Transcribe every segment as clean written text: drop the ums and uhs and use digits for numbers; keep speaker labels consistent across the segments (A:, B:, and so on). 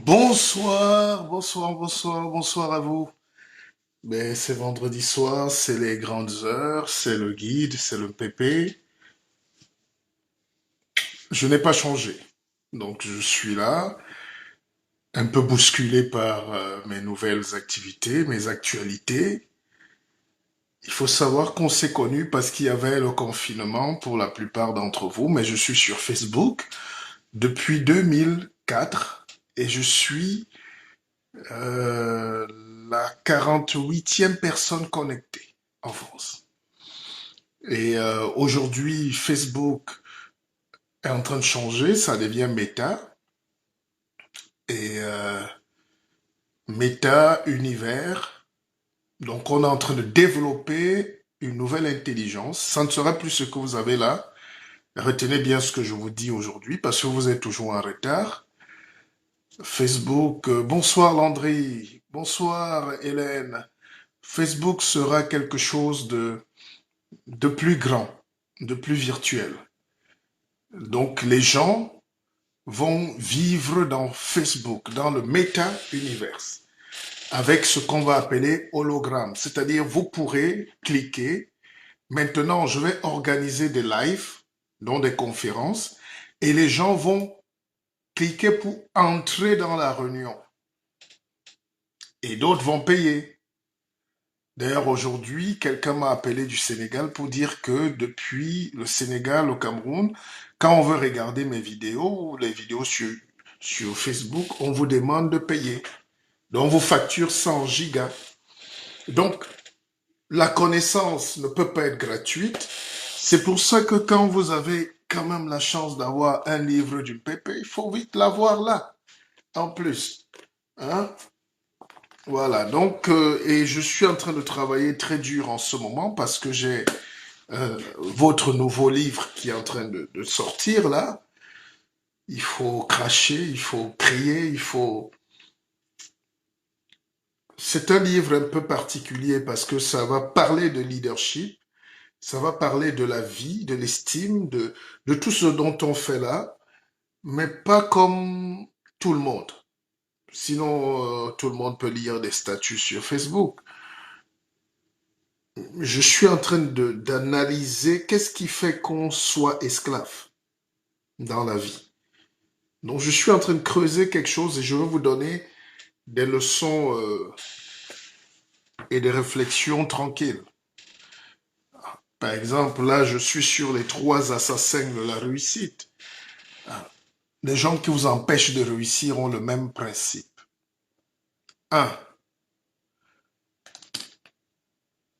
A: Bonsoir, bonsoir, bonsoir, bonsoir à vous. Ben, c'est vendredi soir, c'est les grandes heures, c'est le guide, c'est le pépé. Je n'ai pas changé. Donc je suis là, un peu bousculé par mes nouvelles activités, mes actualités. Il faut savoir qu'on s'est connus parce qu'il y avait le confinement pour la plupart d'entre vous, mais je suis sur Facebook depuis 2004 et je suis euh, la 48e personne connectée en France. Et aujourd'hui, Facebook est en train de changer, ça devient Meta. Et Meta Univers. Donc on est en train de développer une nouvelle intelligence. Ça ne sera plus ce que vous avez là. Retenez bien ce que je vous dis aujourd'hui parce que vous êtes toujours en retard. Facebook, bonsoir Landry, bonsoir Hélène. Facebook sera quelque chose de plus grand, de plus virtuel. Donc les gens vont vivre dans Facebook, dans le méta-univers, avec ce qu'on va appeler hologramme. C'est-à-dire, vous pourrez cliquer. Maintenant, je vais organiser des lives, dont des conférences, et les gens vont cliquer pour entrer dans la réunion. Et d'autres vont payer. D'ailleurs, aujourd'hui, quelqu'un m'a appelé du Sénégal pour dire que depuis le Sénégal au Cameroun, quand on veut regarder mes vidéos ou les vidéos sur Facebook, on vous demande de payer. Donc, on vous facture 100 gigas. Donc, la connaissance ne peut pas être gratuite. C'est pour ça que quand vous avez quand même la chance d'avoir un livre du PP, il faut vite l'avoir là, en plus. Hein? Voilà, donc, et je suis en train de travailler très dur en ce moment parce que j'ai votre nouveau livre qui est en train de sortir là. Il faut cracher, il faut crier, il faut... C'est un livre un peu particulier parce que ça va parler de leadership, ça va parler de la vie, de l'estime, de tout ce dont on fait là, mais pas comme tout le monde. Sinon, tout le monde peut lire des statuts sur Facebook. Je suis en train d'analyser qu'est-ce qui fait qu'on soit esclave dans la vie. Donc, je suis en train de creuser quelque chose et je vais vous donner des leçons et des réflexions tranquilles. Par exemple, là, je suis sur les trois assassins de la réussite. Les gens qui vous empêchent de réussir ont le même principe. Un,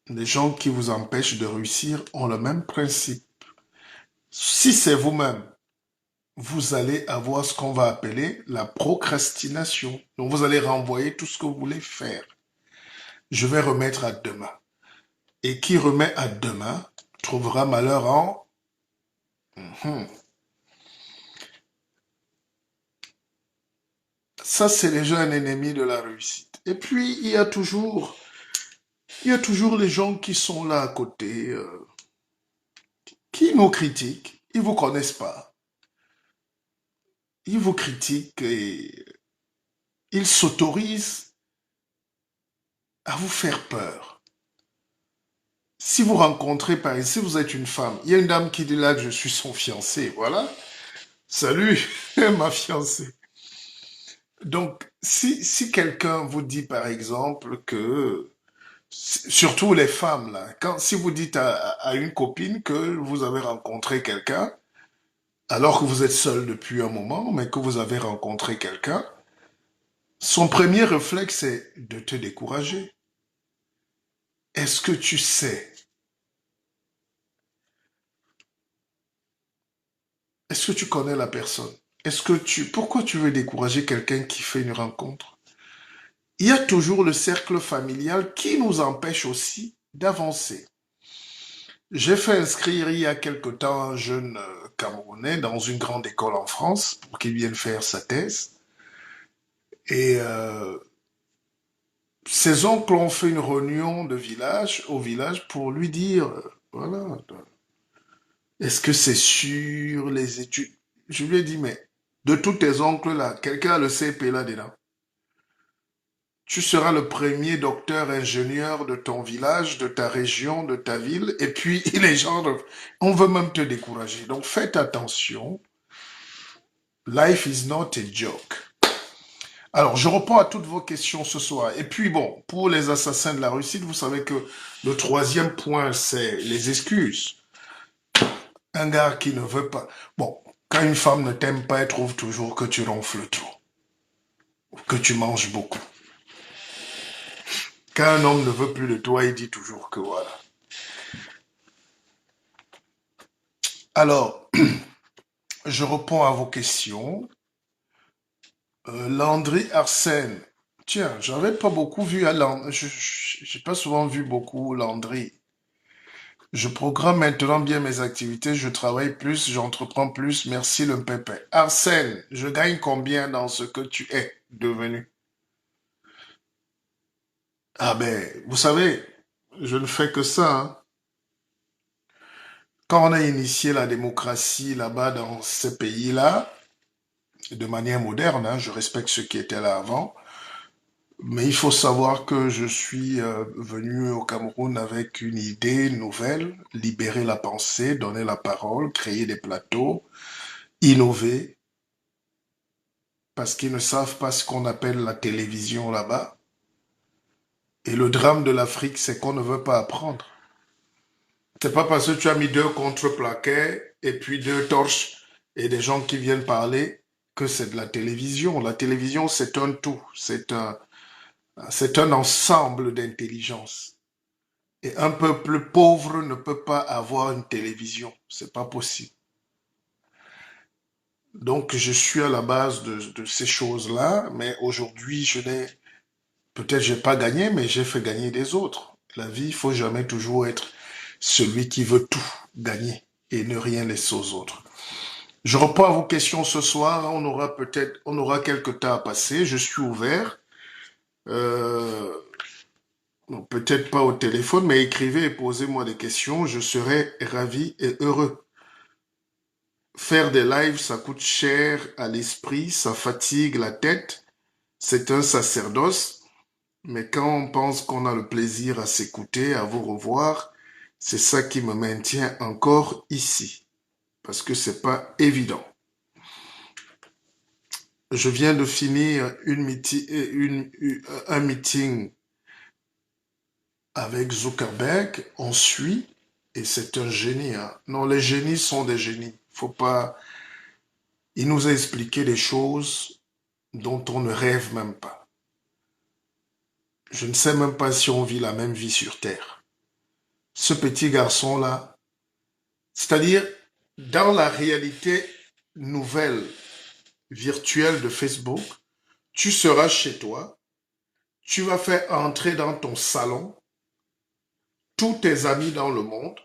A: les gens qui vous empêchent de réussir ont le même principe. Si c'est vous-même, vous allez avoir ce qu'on va appeler la procrastination. Donc, vous allez renvoyer tout ce que vous voulez faire. Je vais remettre à demain. Et qui remet à demain trouvera malheur en... Mhm. Ça, c'est déjà un ennemi de la réussite. Et puis, il y a toujours les gens qui sont là à côté, qui nous critiquent. Ils vous connaissent pas. Ils vous critiquent et ils s'autorisent à vous faire peur. Si vous rencontrez, par exemple, si vous êtes une femme, il y a une dame qui dit là que je suis son fiancé, voilà. Salut, ma fiancée. Donc, si quelqu'un vous dit, par exemple, que, surtout les femmes, là, si vous dites à une copine que vous avez rencontré quelqu'un, alors que vous êtes seul depuis un moment, mais que vous avez rencontré quelqu'un, son premier réflexe est de te décourager. Est-ce que tu sais? Est-ce que tu connais la personne? Pourquoi tu veux décourager quelqu'un qui fait une rencontre? Il y a toujours le cercle familial qui nous empêche aussi d'avancer. J'ai fait inscrire il y a quelque temps un jeune Camerounais dans une grande école en France pour qu'il vienne faire sa thèse. Et ses oncles ont fait une réunion de village au village pour lui dire, voilà, est-ce que c'est sûr les études? Je lui ai dit, mais De tous tes oncles là, quelqu'un a le CP là-dedans. Tu seras le premier docteur ingénieur de ton village, de ta région, de ta ville, et puis les gens, on veut même te décourager. Donc faites attention. Life is not a joke. Alors, je réponds à toutes vos questions ce soir. Et puis bon, pour les assassins de la Russie, vous savez que le troisième point, c'est les excuses. Un gars qui ne veut pas... Bon, quand une femme ne t'aime pas, elle trouve toujours que tu ronfles trop, que tu manges beaucoup. Quand un homme ne veut plus de toi, il dit toujours que voilà. Alors, je réponds à vos questions. Landry Arsène. Tiens, j'avais pas beaucoup vu à Landry. J'ai pas souvent vu beaucoup Landry. Je programme maintenant bien mes activités, je travaille plus, j'entreprends plus, merci le pépé. Arsène, je gagne combien dans ce que tu es devenu? Ah ben, vous savez, je ne fais que ça, hein. Quand on a initié la démocratie là-bas dans ces pays-là, de manière moderne, hein, je respecte ceux qui étaient là avant, mais il faut savoir que je suis venu au Cameroun avec une idée nouvelle, libérer la pensée, donner la parole, créer des plateaux, innover, parce qu'ils ne savent pas ce qu'on appelle la télévision là-bas. Et le drame de l'Afrique, c'est qu'on ne veut pas apprendre. C'est pas parce que tu as mis deux contreplaqués et puis deux torches et des gens qui viennent parler que c'est de la télévision. La télévision, c'est un tout, c'est un ensemble d'intelligence. Et un peuple pauvre ne peut pas avoir une télévision. C'est pas possible. Donc, je suis à la base de ces choses-là, mais aujourd'hui, je n'ai peut-être j'ai pas gagné, mais j'ai fait gagner des autres. La vie, il faut jamais toujours être celui qui veut tout gagner et ne rien laisser aux autres. Je reprends à vos questions ce soir. On aura quelques temps à passer. Je suis ouvert. Euh, bon, peut-être pas au téléphone, mais écrivez et posez-moi des questions. Je serai ravi et heureux. Faire des lives, ça coûte cher à l'esprit, ça fatigue la tête. C'est un sacerdoce. Mais quand on pense qu'on a le plaisir à s'écouter, à vous revoir, c'est ça qui me maintient encore ici. Parce que c'est pas évident. Je viens de finir un meeting avec Zuckerberg. On suit et c'est un génie, hein. Non, les génies sont des génies. Faut pas. Il nous a expliqué des choses dont on ne rêve même pas. Je ne sais même pas si on vit la même vie sur Terre. Ce petit garçon-là, c'est-à-dire, dans la réalité nouvelle virtuelle de Facebook, tu seras chez toi, tu vas faire entrer dans ton salon tous tes amis dans le monde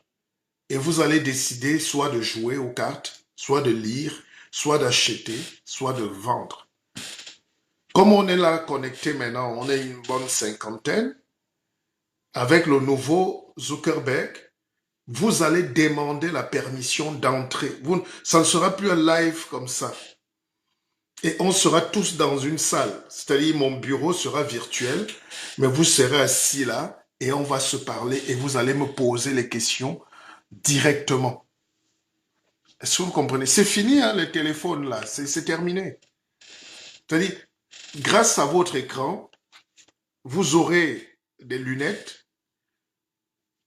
A: et vous allez décider soit de jouer aux cartes, soit de lire, soit d'acheter, soit de vendre. Comme on est là connecté maintenant, on est une bonne cinquantaine, avec le nouveau Zuckerberg, vous allez demander la permission d'entrer. Ça ne sera plus un live comme ça. Et on sera tous dans une salle. C'est-à-dire mon bureau sera virtuel, mais vous serez assis là et on va se parler et vous allez me poser les questions directement. Est-ce que vous comprenez? C'est fini, hein, les téléphones là. C'est terminé. C'est-à-dire, grâce à votre écran, vous aurez des lunettes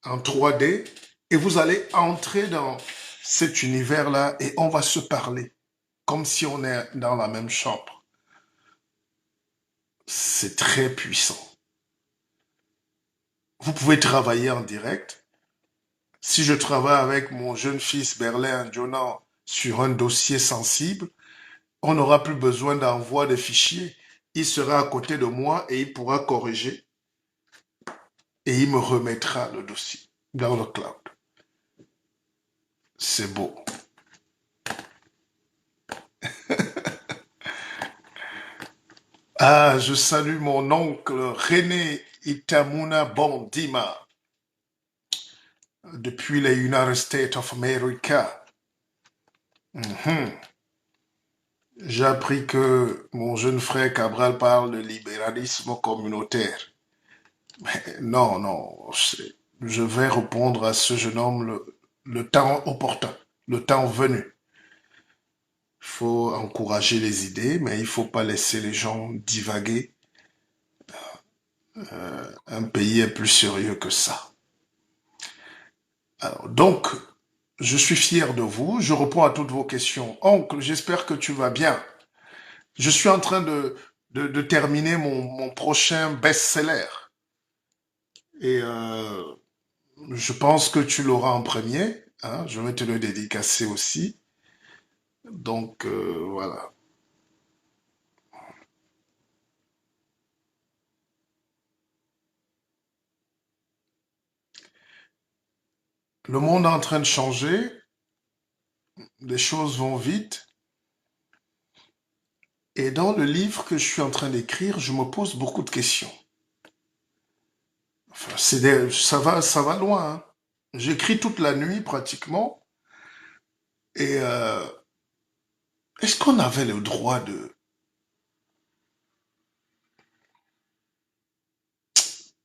A: en 3D et vous allez entrer dans cet univers-là et on va se parler comme si on est dans la même chambre. C'est très puissant. Vous pouvez travailler en direct. Si je travaille avec mon jeune fils Berlin Jonan sur un dossier sensible, on n'aura plus besoin d'envoi de fichiers. Il sera à côté de moi et il pourra corriger et il me remettra le dossier dans le cloud. C'est beau. Ah, je salue mon oncle René Itamuna Bondima depuis les United States of America. Mhm. J'ai appris que mon jeune frère Cabral parle de libéralisme communautaire. Non, non, je vais répondre à ce jeune homme le temps opportun, le temps venu. Il faut encourager les idées, mais il ne faut pas laisser les gens divaguer. Un pays est plus sérieux que ça. Alors, donc, je suis fier de vous. Je réponds à toutes vos questions. Oncle, j'espère que tu vas bien. Je suis en train de terminer mon prochain best-seller. Et je pense que tu l'auras en premier. Hein, je vais te le dédicacer aussi. Donc, voilà. Le monde est en train de changer. Les choses vont vite. Et dans le livre que je suis en train d'écrire, je me pose beaucoup de questions. Enfin, ça va loin. Hein. J'écris toute la nuit pratiquement. Et est-ce qu'on avait le droit de...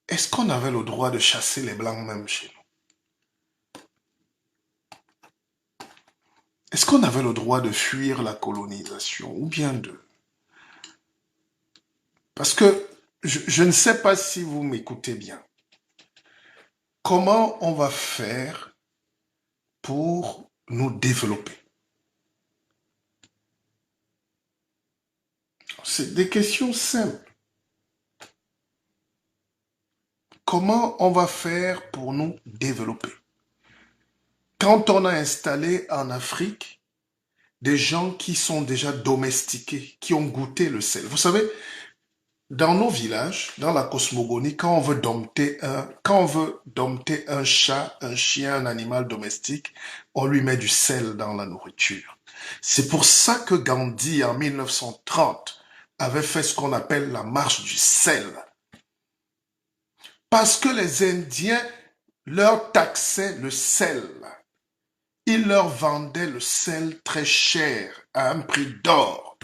A: Est-ce qu'on avait le droit de chasser les Blancs même chez nous? Est-ce qu'on avait le droit de fuir la colonisation ou bien de... Parce que je ne sais pas si vous m'écoutez bien. Comment on va faire pour nous développer? C'est des questions simples. Comment on va faire pour nous développer? Quand on a installé en Afrique des gens qui sont déjà domestiqués, qui ont goûté le sel. Vous savez, dans nos villages, dans la cosmogonie, quand on veut dompter un chat, un chien, un animal domestique, on lui met du sel dans la nourriture. C'est pour ça que Gandhi, en 1930, avait fait ce qu'on appelle la marche du sel. Parce que les Indiens leur taxaient le sel. Ils leur vendaient le sel très cher, à un prix d'or.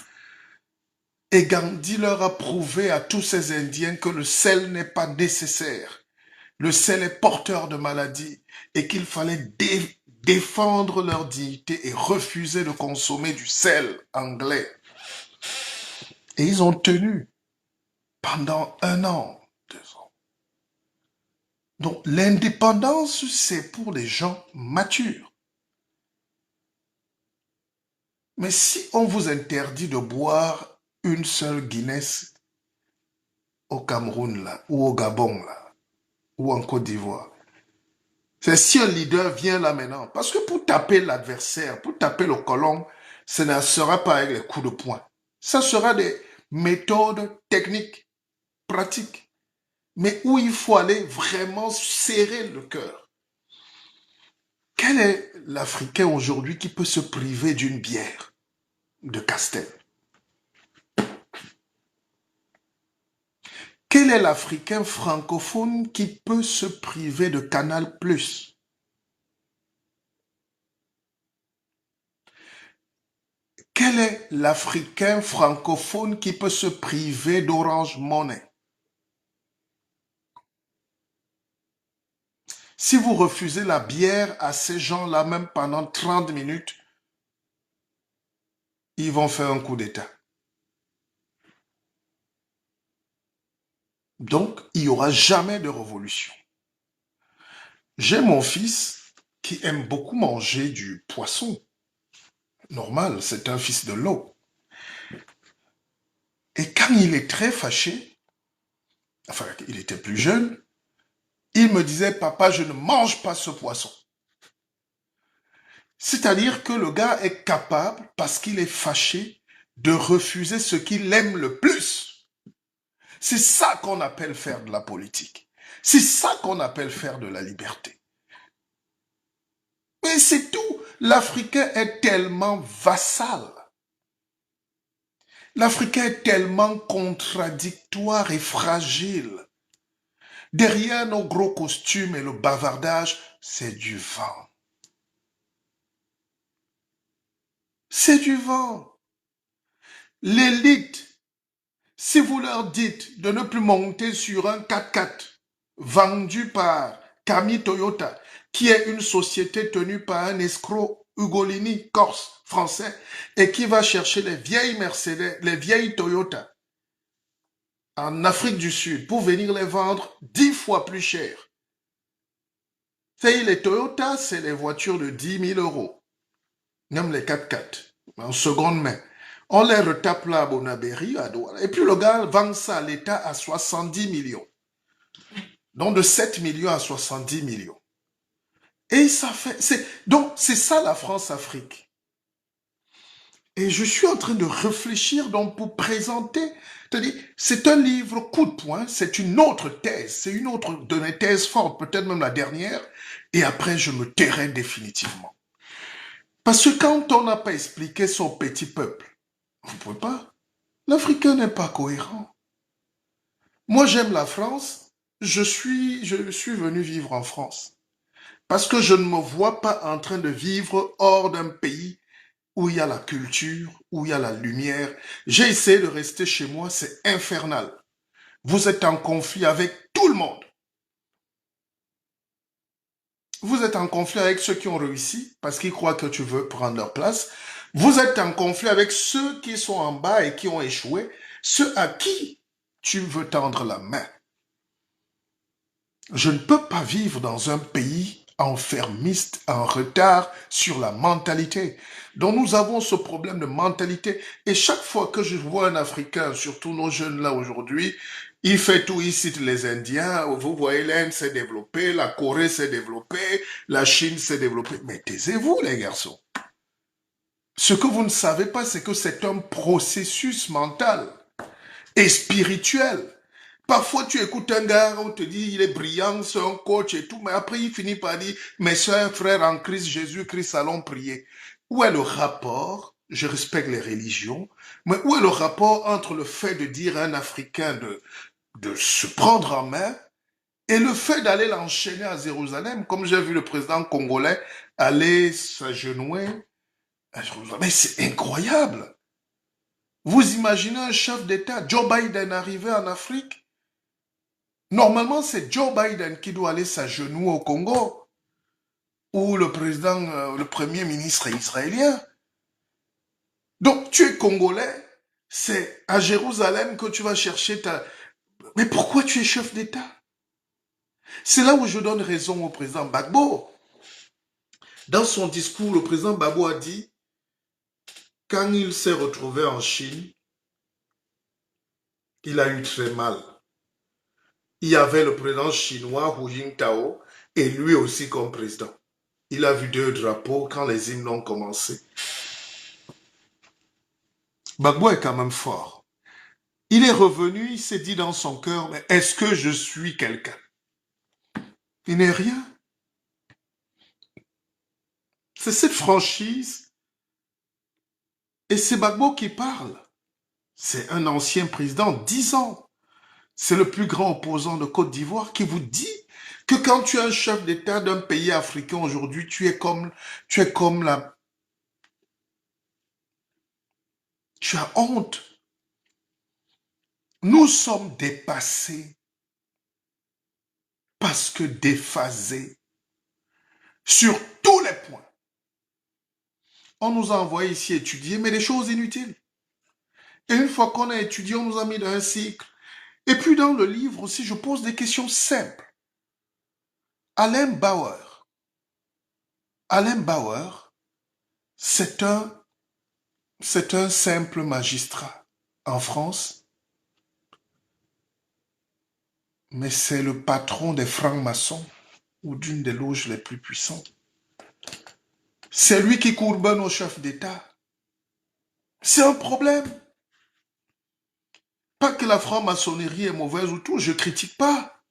A: Et Gandhi leur a prouvé à tous ces Indiens que le sel n'est pas nécessaire. Le sel est porteur de maladies et qu'il fallait défendre leur dignité et refuser de consommer du sel anglais. Et ils ont tenu pendant 1 an, 2 ans. Donc l'indépendance, c'est pour les gens matures. Mais si on vous interdit de boire une seule Guinness au Cameroun là, ou au Gabon là, ou en Côte d'Ivoire, c'est si un leader vient là maintenant. Parce que pour taper l'adversaire, pour taper le colon, ce ne sera pas avec les coups de poing. Ça sera des méthodes techniques, pratiques, mais où il faut aller vraiment serrer le cœur. Quel est l'Africain aujourd'hui qui peut se priver d'une bière de Castel? Quel est l'Africain francophone qui peut se priver de Canal+? Quel est l'Africain francophone qui peut se priver d'Orange Money? Si vous refusez la bière à ces gens-là, même pendant 30 minutes, ils vont faire un coup d'État. Donc, il n'y aura jamais de révolution. J'ai mon fils qui aime beaucoup manger du poisson. Normal, c'est un fils de l'eau. Et quand il est très fâché, enfin, il était plus jeune, il me disait, papa, je ne mange pas ce poisson. C'est-à-dire que le gars est capable, parce qu'il est fâché, de refuser ce qu'il aime le plus. C'est ça qu'on appelle faire de la politique. C'est ça qu'on appelle faire de la liberté. Mais c'est tout. L'Africain est tellement vassal. L'Africain est tellement contradictoire et fragile. Derrière nos gros costumes et le bavardage, c'est du vent. C'est du vent. L'élite, si vous leur dites de ne plus monter sur un 4x4 vendu par Camille Toyota, qui est une société tenue par un escroc Ugolini, corse, français, et qui va chercher les vieilles Mercedes, les vieilles Toyota en Afrique du Sud pour venir les vendre 10 fois plus cher. Les Toyota, c'est les voitures de 10 000 euros, même les 4x4, en seconde main. On les retape là à Bonabéry, à Douala. Et puis le gars vend ça à l'État à 70 millions. Donc de 7 millions à 70 millions. Et ça fait... Donc c'est ça la France-Afrique. Et je suis en train de réfléchir donc pour présenter. C'est un livre coup de poing, c'est une autre thèse, c'est une autre de mes thèses fortes, peut-être même la dernière. Et après, je me tairai définitivement. Parce que quand on n'a pas expliqué son petit peuple, vous ne pouvez pas. L'Africain n'est pas cohérent. Moi, j'aime la France. Je suis venu vivre en France. Parce que je ne me vois pas en train de vivre hors d'un pays où il y a la culture, où il y a la lumière. J'ai essayé de rester chez moi, c'est infernal. Vous êtes en conflit avec tout le monde. Vous êtes en conflit avec ceux qui ont réussi parce qu'ils croient que tu veux prendre leur place. Vous êtes en conflit avec ceux qui sont en bas et qui ont échoué, ceux à qui tu veux tendre la main. Je ne peux pas vivre dans un pays enfermiste, en retard sur la mentalité. Donc nous avons ce problème de mentalité. Et chaque fois que je vois un Africain, surtout nos jeunes là aujourd'hui, il fait tout, il cite les Indiens. Vous voyez, l'Inde s'est développée, la Corée s'est développée, la Chine s'est développée. Mais taisez-vous les garçons. Ce que vous ne savez pas, c'est que c'est un processus mental et spirituel. Parfois, tu écoutes un gars, on te dit il est brillant, c'est un coach et tout, mais après, il finit par dire, mes soeurs, frères en Christ, Jésus-Christ, allons prier. Où est le rapport? Je respecte les religions, mais où est le rapport entre le fait de dire à un Africain de se prendre en main et le fait d'aller l'enchaîner à Jérusalem, comme j'ai vu le président congolais aller s'agenouiller à Jérusalem. Mais c'est incroyable. Vous imaginez un chef d'État, Joe Biden, arriver en Afrique? Normalement, c'est Joe Biden qui doit aller s'agenouiller au Congo, ou le président, le premier ministre israélien. Donc, tu es congolais, c'est à Jérusalem que tu vas chercher ta... Mais pourquoi tu es chef d'État? C'est là où je donne raison au président Gbagbo. Dans son discours, le président Gbagbo a dit, quand il s'est retrouvé en Chine, il a eu très mal. Il y avait le président chinois Hu Jintao et lui aussi comme président. Il a vu 2 drapeaux quand les hymnes ont commencé. Gbagbo est quand même fort. Il est revenu, il s'est dit dans son cœur, mais est-ce que je suis quelqu'un? Il n'est rien. C'est cette franchise. Et c'est Gbagbo qui parle. C'est un ancien président, 10 ans. C'est le plus grand opposant de Côte d'Ivoire qui vous dit que quand tu es un chef d'État d'un pays africain aujourd'hui, tu es comme la... Tu as honte. Nous sommes dépassés parce que déphasés sur tous les points. On nous a envoyé ici étudier, mais des choses inutiles. Et une fois qu'on a étudié, on nous a mis dans un cycle. Et puis dans le livre aussi, je pose des questions simples. Alain Bauer, c'est un simple magistrat en France, mais c'est le patron des francs-maçons ou d'une des loges les plus puissantes. C'est lui qui courbe nos chefs d'État. C'est un problème. Pas que la franc-maçonnerie est mauvaise ou tout, je ne critique pas.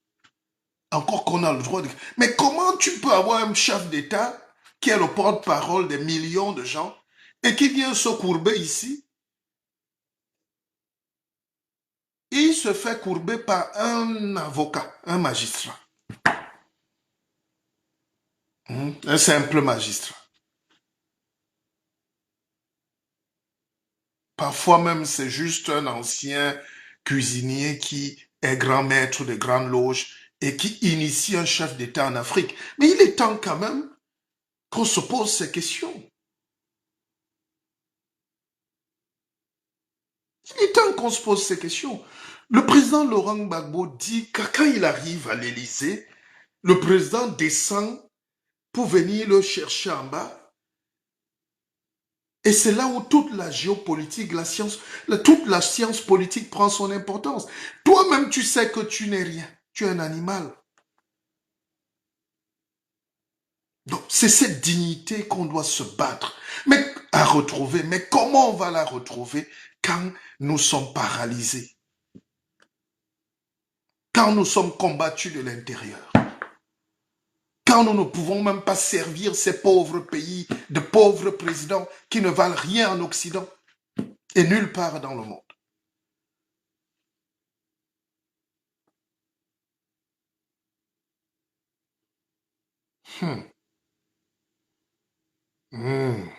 A: Encore qu'on a le droit de... Mais comment tu peux avoir un chef d'État qui est le porte-parole des millions de gens et qui vient se courber ici et il se fait courber par un avocat, un magistrat. Un simple magistrat. Parfois même, c'est juste un ancien cuisinier qui est grand maître de grandes loges et qui initie un chef d'État en Afrique. Mais il est temps quand même qu'on se pose ces questions. Il est temps qu'on se pose ces questions. Le président Laurent Gbagbo dit que quand il arrive à l'Élysée, le président descend pour venir le chercher en bas. Et c'est là où toute la géopolitique, toute la science politique prend son importance. Toi-même, tu sais que tu n'es rien. Tu es un animal. Donc, c'est cette dignité qu'on doit se battre, mais à retrouver. Mais comment on va la retrouver quand nous sommes paralysés, quand nous sommes combattus de l'intérieur, quand nous ne pouvons même pas servir ces pauvres pays, de pauvres présidents qui ne valent rien en Occident et nulle part dans le monde. Hmm. Hmm.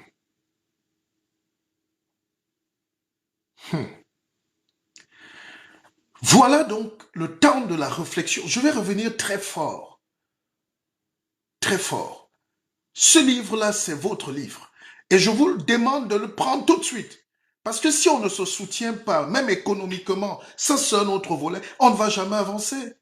A: Hmm. Voilà donc le temps de la réflexion. Je vais revenir très fort, très fort. Ce livre-là, c'est votre livre. Et je vous demande de le prendre tout de suite. Parce que si on ne se soutient pas, même économiquement, ça c'est un autre volet, on ne va jamais avancer.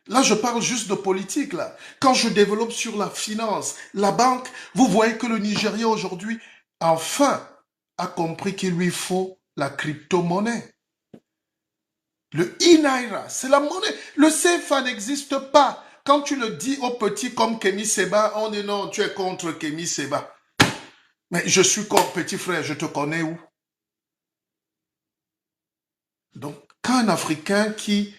A: Là, je parle juste de politique, là. Quand je développe sur la finance, la banque, vous voyez que le Nigeria aujourd'hui, enfin, a compris qu'il lui faut la crypto-monnaie. Le e-naira, c'est la monnaie. Le CFA n'existe pas. Quand tu le dis aux petits comme Kémy Seba, on dit non, tu es contre Kémy Seba. Mais je suis comme petit frère, je te connais où? Donc, quand un Africain qui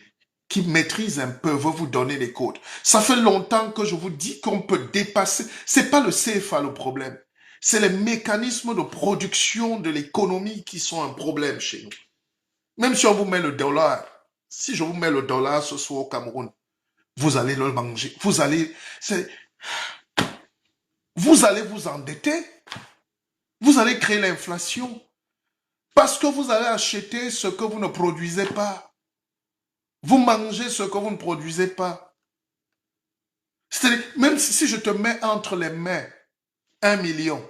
A: maîtrise un peu veut vous donner les codes, ça fait longtemps que je vous dis qu'on peut dépasser. C'est pas le CFA le problème. C'est les mécanismes de production de l'économie qui sont un problème chez nous. Même si on vous met le dollar, si je vous mets le dollar ce soir au Cameroun, vous allez le manger. Vous allez vous endetter. Vous allez créer l'inflation. Parce que vous allez acheter ce que vous ne produisez pas. Vous mangez ce que vous ne produisez pas. C'est-à-dire, même si je te mets entre les mains 1 million,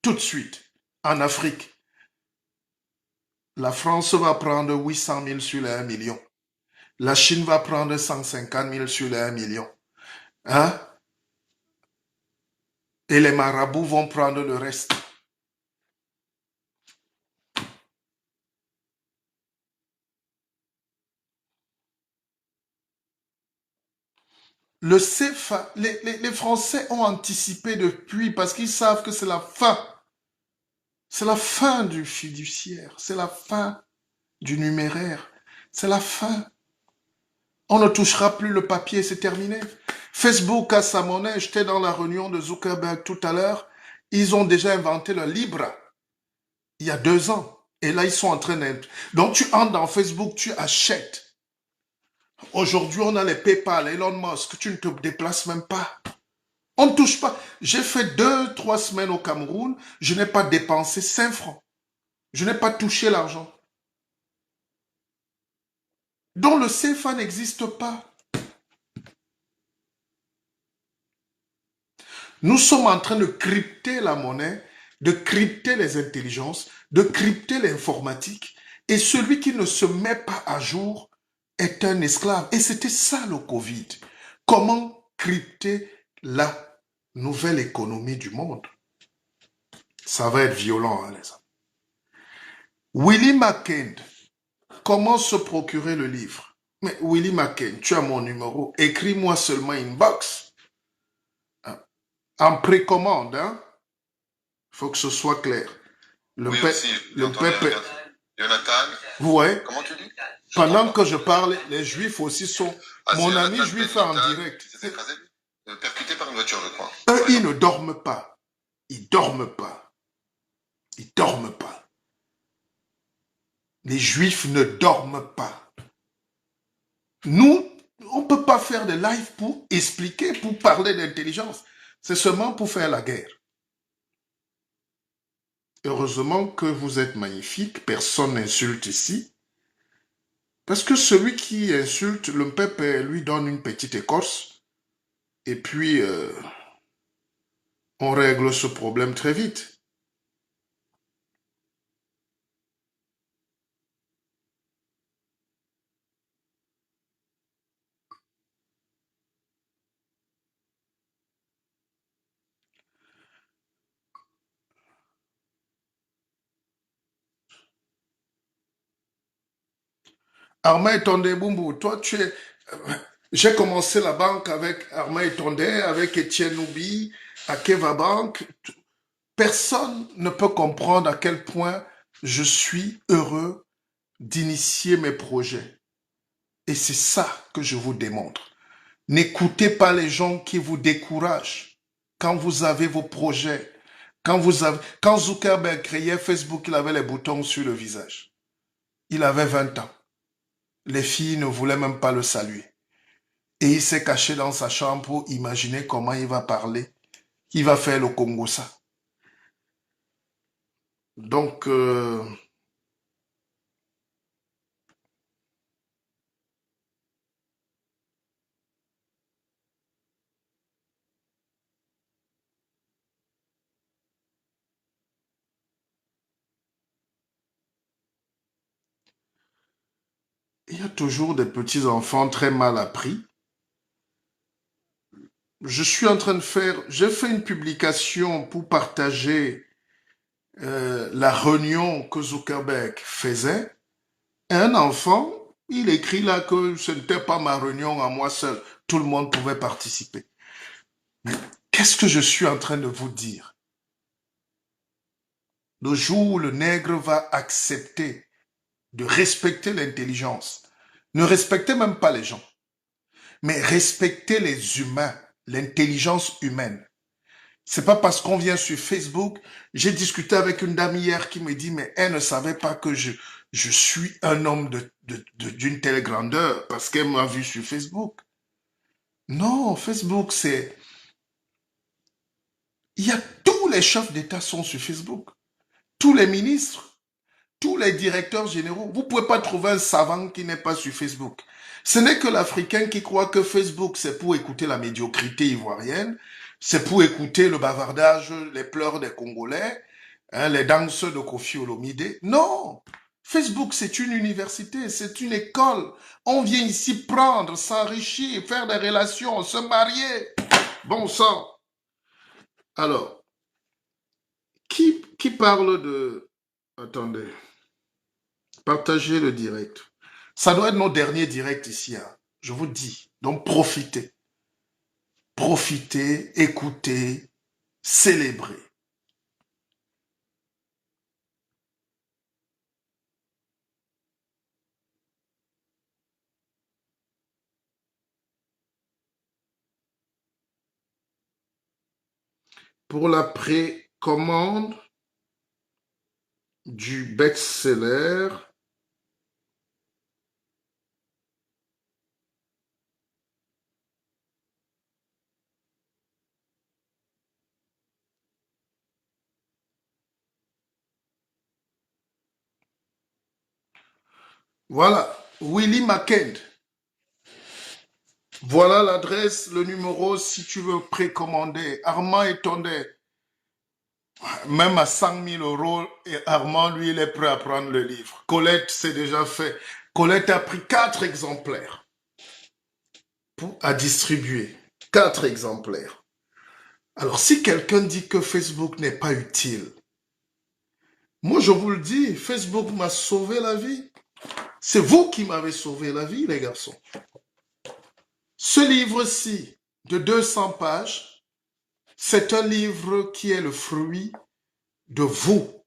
A: tout de suite, en Afrique, la France va prendre 800 000 sur les 1 million. La Chine va prendre 150 000 sur les 1 million. Hein? Et les marabouts vont prendre le reste. Le CFA, les Français ont anticipé depuis parce qu'ils savent que c'est la fin. C'est la fin du fiduciaire. C'est la fin du numéraire. C'est la fin. On ne touchera plus le papier, c'est terminé. Facebook a sa monnaie. J'étais dans la réunion de Zuckerberg tout à l'heure. Ils ont déjà inventé le Libra il y a 2 ans. Et là, ils sont en train d'être. Donc, tu entres dans Facebook, tu achètes. Aujourd'hui, on a les PayPal, Elon Musk. Tu ne te déplaces même pas. On ne touche pas. J'ai fait 2, 3 semaines au Cameroun. Je n'ai pas dépensé 5 francs. Je n'ai pas touché l'argent. Donc, le CFA n'existe pas. Nous sommes en train de crypter la monnaie, de crypter les intelligences, de crypter l'informatique. Et celui qui ne se met pas à jour est un esclave. Et c'était ça le Covid. Comment crypter la nouvelle économie du monde? Ça va être violent, hein, les amis. Willie McKen, comment se procurer le livre? Mais Willie McKen, tu as mon numéro. Écris-moi seulement inbox. En précommande, hein? Il faut que ce soit clair.
B: Oui, aussi,
A: le peuple.
B: Jonathan.
A: Vous voyez?
B: Comment tu dis?
A: Pendant que je parle, les juifs aussi sont.
B: Ah,
A: Mon
B: c'est
A: ami
B: Jonathan
A: juif est en
B: Benitez.
A: direct.
B: Il s'est écrasé, percuté par une voiture, je crois.
A: Eux, ils ne dorment pas. Ils dorment pas. Ils dorment pas. Les juifs ne dorment pas. Nous, on ne peut pas faire de live pour expliquer, pour parler d'intelligence. C'est seulement pour faire la guerre. heureusement que vous êtes magnifique, personne n'insulte ici. Parce que celui qui insulte, le peuple lui donne une petite écorce, et puis on règle ce problème très vite. Armand Tondé Bumbu, toi tu es... J'ai commencé la banque avec Armand Tondé, avec Étienne Noubi, à Keva Bank. Personne ne peut comprendre à quel point je suis heureux d'initier mes projets. Et c'est ça que je vous démontre. N'écoutez pas les gens qui vous découragent quand vous avez vos projets. Quand Zuckerberg créait Facebook, il avait les boutons sur le visage. Il avait 20 ans. Les filles ne voulaient même pas le saluer. Et il s'est caché dans sa chambre pour imaginer comment il va parler. Il va faire le Congo ça. Donc, il y a toujours des petits enfants très mal appris. Je suis en train de faire, j'ai fait une publication pour partager la réunion que Zuckerberg faisait. Un enfant, il écrit là que ce n'était pas ma réunion à moi seul. Tout le monde pouvait participer. Mais qu'est-ce que je suis en train de vous dire? Le jour où le nègre va accepter de respecter l'intelligence, ne respectez même pas les gens, mais respectez les humains, l'intelligence humaine. C'est pas parce qu'on vient sur Facebook. J'ai discuté avec une dame hier qui me dit, mais elle ne savait pas que je suis un homme d'une telle grandeur parce qu'elle m'a vu sur Facebook. Non, Facebook, c'est... Il y a tous les chefs d'État sont sur Facebook. Tous les ministres, tous les directeurs généraux. Vous ne pouvez pas trouver un savant qui n'est pas sur Facebook. Ce n'est que l'Africain qui croit que Facebook, c'est pour écouter la médiocrité ivoirienne, c'est pour écouter le bavardage, les pleurs des Congolais, hein, les danses de Kofi Olomide. Non! Facebook, c'est une université, c'est une école. On vient ici prendre, s'enrichir, faire des relations, se marier. Bon sang! Alors, qui parle de... Attendez, partagez le direct. Ça doit être nos derniers directs ici, hein. Je vous dis. Donc profitez. Profitez, écoutez, célébrez. Pour la précommande du best-seller, voilà, Willy Mackend. Voilà l'adresse, le numéro si tu veux précommander. Armand est Tondé. Même à 100 000 euros, et Armand, lui, il est prêt à prendre le livre. Colette, c'est déjà fait. Colette a pris 4 exemplaires à distribuer. 4 exemplaires. Alors, si quelqu'un dit que Facebook n'est pas utile, moi, je vous le dis, Facebook m'a sauvé la vie. C'est vous qui m'avez sauvé la vie, les garçons. Ce livre-ci, de 200 pages, c'est un livre qui est le fruit de vous.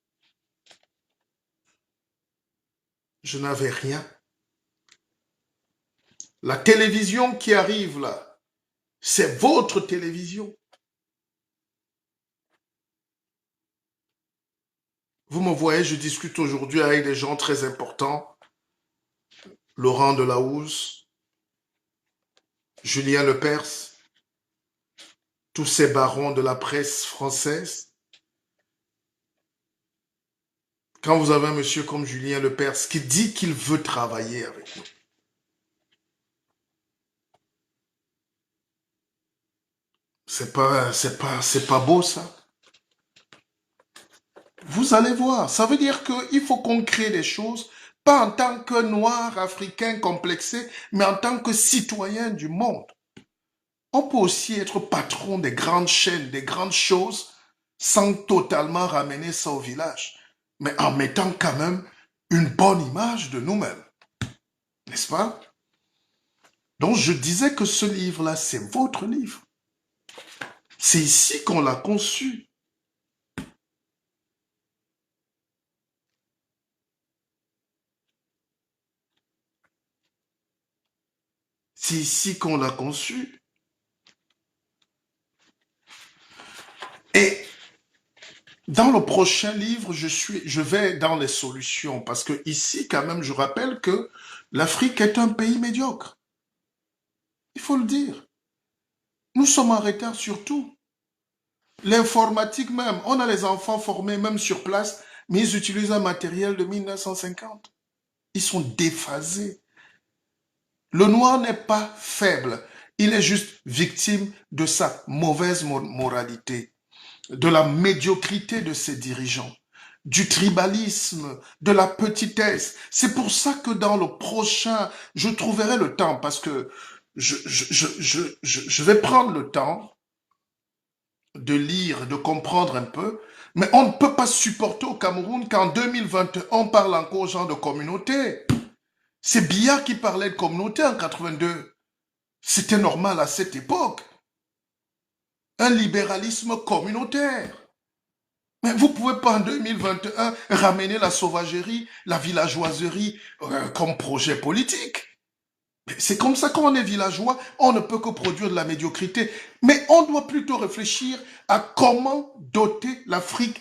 A: Je n'avais rien. La télévision qui arrive là, c'est votre télévision. Vous me voyez, je discute aujourd'hui avec des gens très importants. Laurent Delahousse, Julien Lepers, tous ces barons de la presse française. Quand vous avez un monsieur comme Julien Lepers qui dit qu'il veut travailler avec nous, c'est pas beau ça. Vous allez voir, ça veut dire qu'il faut qu'on crée des choses, pas en tant que noir africain complexé, mais en tant que citoyen du monde. On peut aussi être patron des grandes chaînes, des grandes choses, sans totalement ramener ça au village, mais en mettant quand même une bonne image de nous-mêmes. N'est-ce pas? Donc je disais que ce livre-là, c'est votre livre. C'est ici qu'on l'a conçu. C'est ici qu'on l'a conçu. Et dans le prochain livre, je vais dans les solutions parce que ici, quand même, je rappelle que l'Afrique est un pays médiocre. Il faut le dire. Nous sommes en retard sur tout. L'informatique même, on a les enfants formés même sur place, mais ils utilisent un matériel de 1950. Ils sont déphasés. Le noir n'est pas faible, il est juste victime de sa mauvaise moralité, de la médiocrité de ses dirigeants, du tribalisme, de la petitesse. C'est pour ça que dans le prochain, je trouverai le temps, parce que je vais prendre le temps de lire, de comprendre un peu, mais on ne peut pas supporter au Cameroun qu'en 2021, on parle encore aux gens de communauté. C'est Biya qui parlait de communauté en 82. C'était normal à cette époque. Un libéralisme communautaire. Mais vous ne pouvez pas en 2021 ramener la sauvagerie, la villageoiserie comme projet politique. C'est comme ça qu'on est villageois, on ne peut que produire de la médiocrité. Mais on doit plutôt réfléchir à comment doter l'Afrique,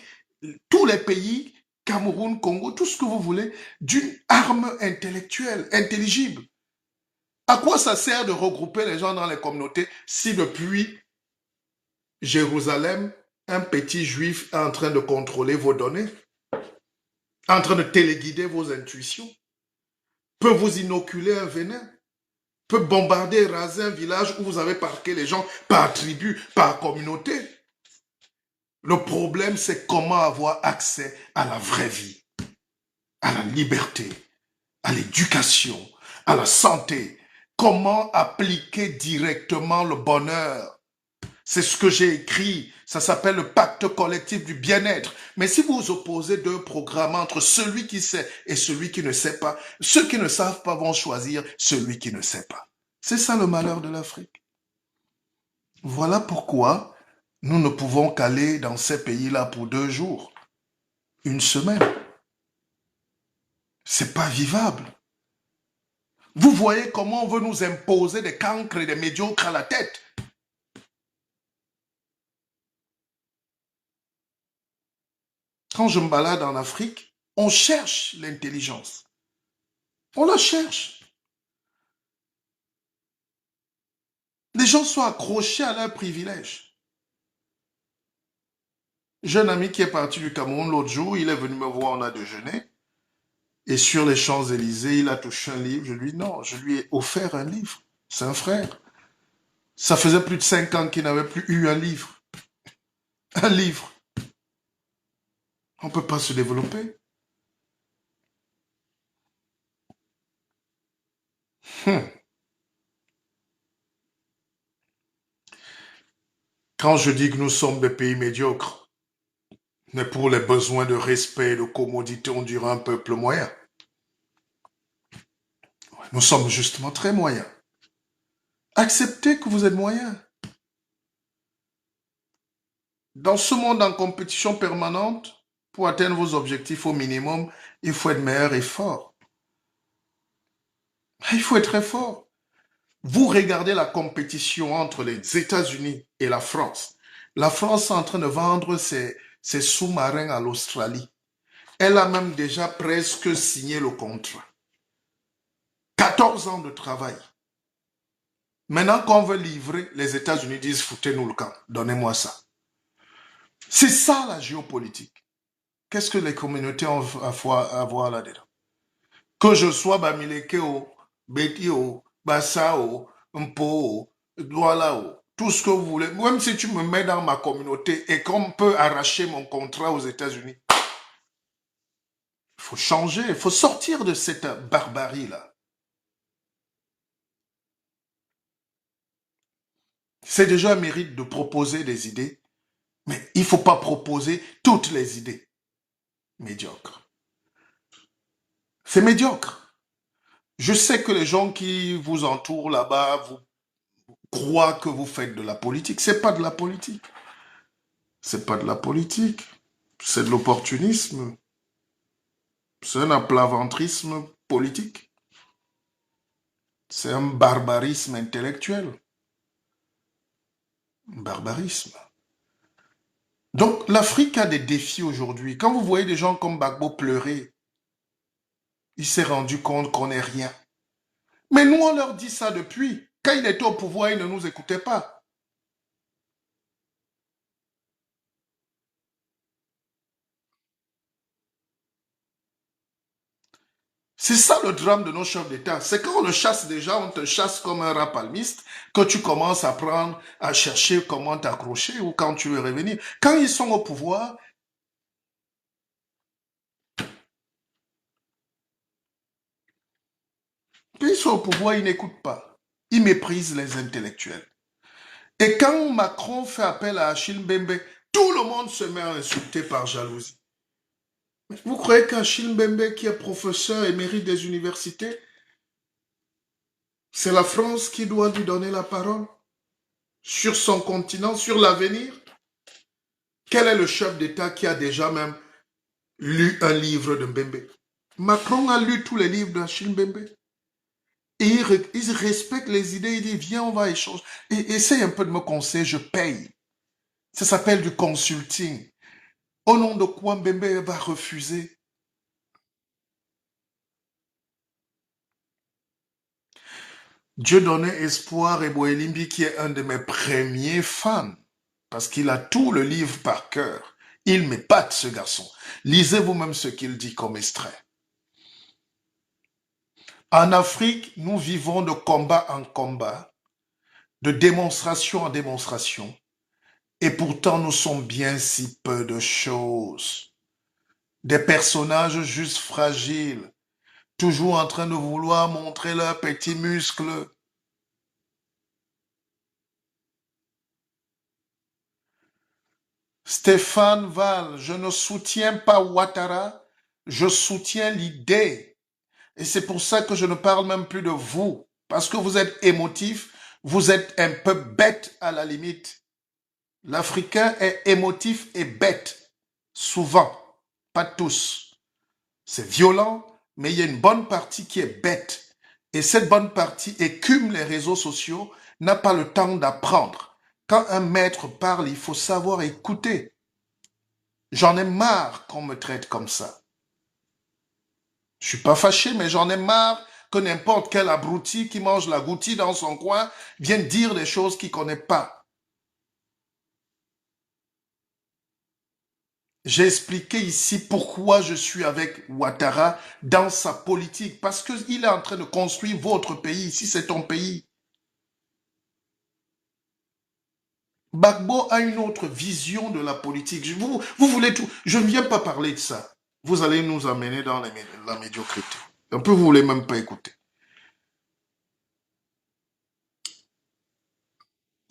A: tous les pays, Cameroun, Congo, tout ce que vous voulez, d'une arme intellectuelle, intelligible. À quoi ça sert de regrouper les gens dans les communautés si depuis Jérusalem, un petit juif est en train de contrôler vos données, en train de téléguider vos intuitions, peut vous inoculer un venin, peut bombarder et raser un village où vous avez parqué les gens par tribu, par communauté. Le problème, c'est comment avoir accès à la vraie vie, à la liberté, à l'éducation, à la santé. Comment appliquer directement le bonheur. C'est ce que j'ai écrit. Ça s'appelle le pacte collectif du bien-être. Mais si vous opposez deux programmes entre celui qui sait et celui qui ne sait pas, ceux qui ne savent pas vont choisir celui qui ne sait pas. C'est ça le malheur de l'Afrique. Voilà pourquoi nous ne pouvons qu'aller dans ces pays-là pour 2 jours, 1 semaine. C'est pas vivable. Vous voyez comment on veut nous imposer des cancres et des médiocres à la tête. Quand je me balade en Afrique, on cherche l'intelligence. On la cherche. Les gens sont accrochés à leurs privilèges. J'ai un ami qui est parti du Cameroun l'autre jour, il est venu me voir, on a déjeuné. Et sur les Champs-Élysées, il a touché un livre. Je lui dis non, je lui ai offert un livre. C'est un frère. Ça faisait plus de 5 ans qu'il n'avait plus eu un livre. Un livre. On ne peut pas se développer. Quand je dis que nous sommes des pays médiocres, mais pour les besoins de respect et de commodité, on dirait un peuple moyen. Nous sommes justement très moyens. Acceptez que vous êtes moyens. Dans ce monde en compétition permanente, pour atteindre vos objectifs au minimum, il faut être meilleur et fort. Il faut être très fort. Vous regardez la compétition entre les États-Unis et la France. La France est en train de vendre ses sous-marins à l'Australie. Elle a même déjà presque signé le contrat. 14 ans de travail. Maintenant qu'on veut livrer, les États-Unis disent foutez-nous le camp, donnez-moi ça. C'est ça la géopolitique. Qu'est-ce que les communautés ont à voir là-dedans? Que je sois Bamilekeo, Betio, Bassao, Mpo, Doualao, tout ce que vous voulez. Même si tu me mets dans ma communauté et qu'on peut arracher mon contrat aux États-Unis, il faut changer, il faut sortir de cette barbarie-là. C'est déjà un mérite de proposer des idées, mais il ne faut pas proposer toutes les idées médiocres. C'est médiocre. Je sais que les gens qui vous entourent là-bas vous croient que vous faites de la politique. C'est pas de la politique. C'est pas de la politique. C'est de l'opportunisme. C'est un aplaventrisme politique. C'est un barbarisme intellectuel. Un barbarisme. Donc, l'Afrique a des défis aujourd'hui. Quand vous voyez des gens comme Gbagbo pleurer, il s'est rendu compte qu'on n'est rien. Mais nous, on leur dit ça depuis. Quand il était au pouvoir, il ne nous écoutait pas. C'est ça le drame de nos chefs d'État. C'est quand on le chasse déjà, on te chasse comme un rat palmiste, que tu commences à prendre, à chercher comment t'accrocher ou quand tu veux revenir. Quand ils sont au pouvoir, ils n'écoutent pas. Ils méprisent les intellectuels. Et quand Macron fait appel à Achille Mbembe, tout le monde se met à insulter par jalousie. Vous croyez qu'Achille Mbembe, qui est professeur émérite des universités, c'est la France qui doit lui donner la parole sur son continent, sur l'avenir? Quel est le chef d'État qui a déjà même lu un livre de Mbembe? Macron a lu tous les livres d'Achille Mbembe. Et il respecte les idées, il dit, viens, on va échanger. Et essaye un peu de me conseiller, je paye. Ça s'appelle du consulting. Au nom de quoi Mbembe va refuser? Dieu donnait espoir et Boelimbi, qui est un de mes premiers fans, parce qu'il a tout le livre par cœur. Il m'épate, ce garçon. Lisez vous-même ce qu'il dit comme extrait. En Afrique, nous vivons de combat en combat, de démonstration en démonstration, et pourtant nous sommes bien si peu de choses. Des personnages juste fragiles, toujours en train de vouloir montrer leurs petits muscles. Stéphane Val, je ne soutiens pas Ouattara, je soutiens l'idée. Et c'est pour ça que je ne parle même plus de vous, parce que vous êtes émotif, vous êtes un peu bête à la limite. L'Africain est émotif et bête, souvent, pas tous. C'est violent, mais il y a une bonne partie qui est bête. Et cette bonne partie écume les réseaux sociaux, n'a pas le temps d'apprendre. Quand un maître parle, il faut savoir écouter. J'en ai marre qu'on me traite comme ça. Je suis pas fâché, mais j'en ai marre que n'importe quel abruti qui mange la goutti dans son coin vienne dire des choses qu'il connaît pas. J'ai expliqué ici pourquoi je suis avec Ouattara dans sa politique. Parce qu'il est en train de construire votre pays. Ici, c'est ton pays. Gbagbo a une autre vision de la politique. Vous voulez tout. Je ne viens pas parler de ça. Vous allez nous amener dans la médiocrité. Un peu, vous voulez même pas écouter.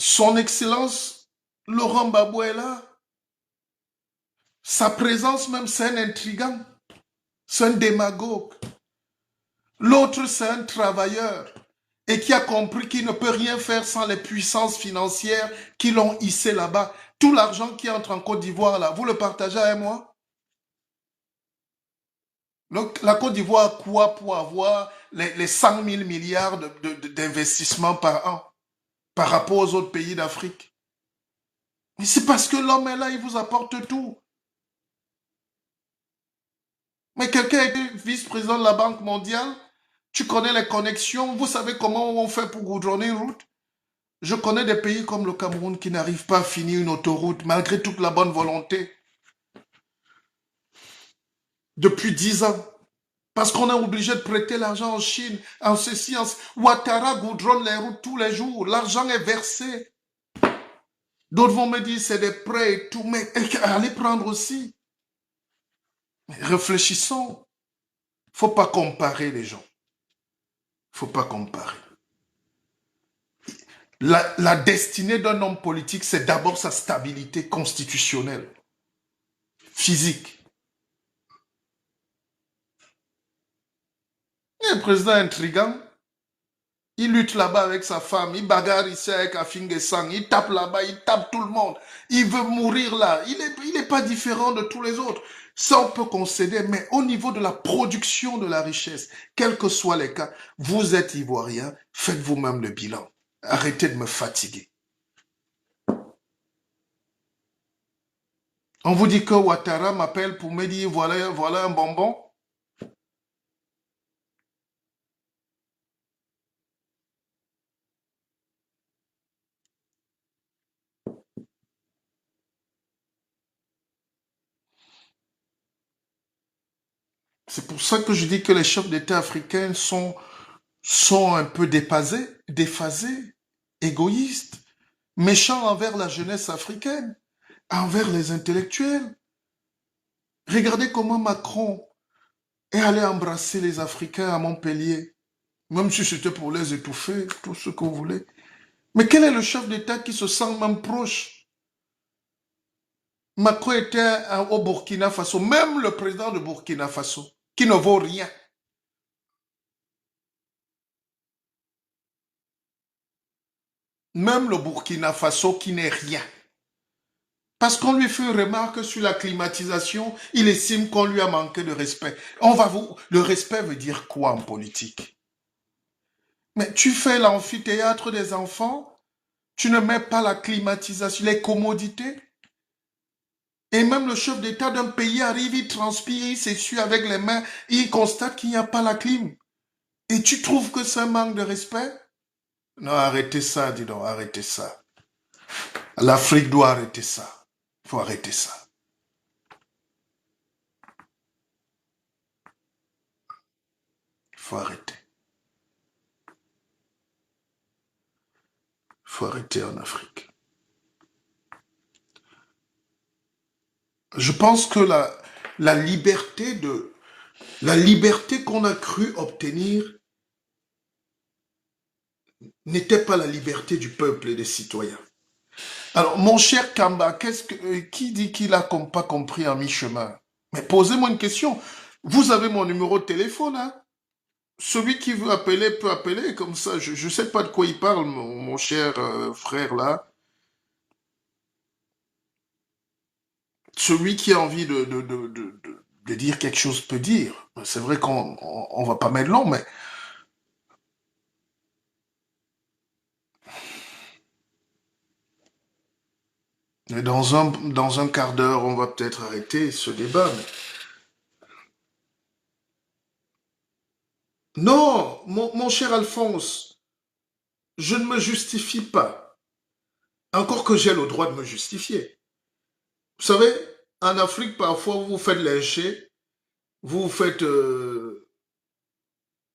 A: Son Excellence, Laurent Gbagbo est là. Sa présence même, c'est un intrigant. C'est un démagogue. L'autre, c'est un travailleur et qui a compris qu'il ne peut rien faire sans les puissances financières qui l'ont hissé là-bas. Tout l'argent qui entre en Côte d'Ivoire, là, vous le partagez avec moi? La Côte d'Ivoire a quoi pour avoir les 100 000 milliards d'investissements par an par rapport aux autres pays d'Afrique? Mais c'est parce que l'homme est là, il vous apporte tout. Mais quelqu'un a été vice-président de la Banque mondiale, tu connais les connexions, vous savez comment on fait pour goudronner une route? Je connais des pays comme le Cameroun qui n'arrivent pas à finir une autoroute malgré toute la bonne volonté. depuis 10 ans. Parce qu'on est obligé de prêter l'argent en Chine, en ceci, en... Ouattara goudronne les routes tous les jours. L'argent est versé. D'autres vont me dire c'est des prêts et tout, mais allez prendre aussi. Réfléchissons. Faut pas comparer les gens. Faut pas comparer. La destinée d'un homme politique, c'est d'abord sa stabilité constitutionnelle, physique. Un président intrigant, il lutte là-bas avec sa femme, il bagarre ici avec Afingue Sang, il tape là-bas, il tape tout le monde. Il veut mourir là. Il n'est pas différent de tous les autres. Ça, on peut concéder, mais au niveau de la production de la richesse, quels que soient les cas, vous êtes ivoirien, faites vous-même le bilan. Arrêtez de me fatiguer. On vous dit que Ouattara m'appelle pour me dire voilà un bonbon. C'est pour ça que je dis que les chefs d'État africains sont un peu déphasés, égoïstes, méchants envers la jeunesse africaine, envers les intellectuels. Regardez comment Macron est allé embrasser les Africains à Montpellier, même si c'était pour les étouffer, tout ce que vous voulez. Mais quel est le chef d'État qui se sent même proche? Macron était au Burkina Faso, même le président de Burkina Faso, qui ne vaut rien. Même le Burkina Faso qui n'est rien. Parce qu'on lui fait une remarque sur la climatisation, il estime qu'on lui a manqué de respect. Le respect veut dire quoi en politique? Mais tu fais l'amphithéâtre des enfants, tu ne mets pas la climatisation, les commodités. Et même le chef d'État d'un pays arrive, il transpire, il s'essuie avec les mains, il constate qu'il n'y a pas la clim. Et tu trouves que c'est un manque de respect? Non, arrêtez ça, dis donc, arrêtez ça. L'Afrique doit arrêter ça. Il faut arrêter ça. Il faut arrêter. Il faut arrêter en Afrique. Je pense que la liberté qu'on a cru obtenir n'était pas la liberté du peuple et des citoyens. Alors, mon cher Kamba, qui dit qu'il n'a pas compris en mi-chemin? Mais posez-moi une question. Vous avez mon numéro de téléphone, hein? Celui qui veut appeler peut appeler, comme ça. Je ne sais pas de quoi il parle, mon cher frère là. Celui qui a envie de dire quelque chose peut dire. C'est vrai qu'on ne va pas mettre long, mais dans un quart d'heure, on va peut-être arrêter ce débat. Non, mon cher Alphonse, je ne me justifie pas. Encore que j'ai le droit de me justifier. Vous savez, en Afrique, parfois, vous vous faites lyncher, vous vous faites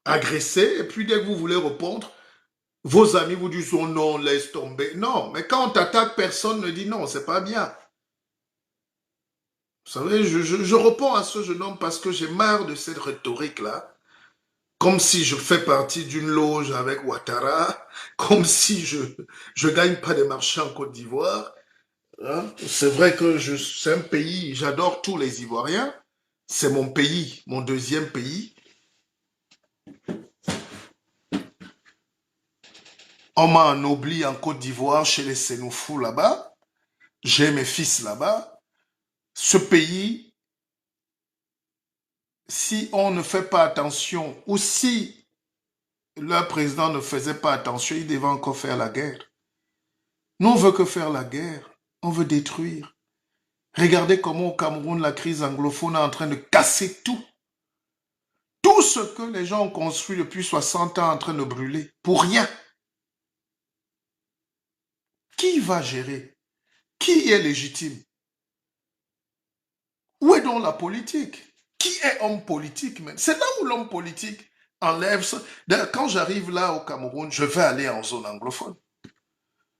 A: agresser, et puis dès que vous voulez répondre, vos amis vous disent oh non, laisse tomber. Non, mais quand on t'attaque, personne ne dit non, c'est pas bien. Vous savez, je réponds à ce jeune homme parce que j'ai marre de cette rhétorique-là. Comme si je fais partie d'une loge avec Ouattara, comme si je gagne pas des marchés en Côte d'Ivoire. Hein. C'est vrai que c'est un pays, j'adore tous les Ivoiriens. C'est mon pays, mon deuxième pays. On m'a ennobli en Côte d'Ivoire chez les Sénoufous là-bas. J'ai mes fils là-bas. Ce pays, si on ne fait pas attention, ou si leur président ne faisait pas attention, il devait encore faire la guerre. Nous, on veut que faire la guerre. On veut détruire. Regardez comment au Cameroun, la crise anglophone est en train de casser tout. Tout ce que les gens ont construit depuis 60 ans est en train de brûler. Pour rien. Qui va gérer? Qui est légitime? Où est donc la politique? Qui est homme politique? C'est là où l'homme politique enlève ça. D'ailleurs, quand j'arrive là au Cameroun, je vais aller en zone anglophone.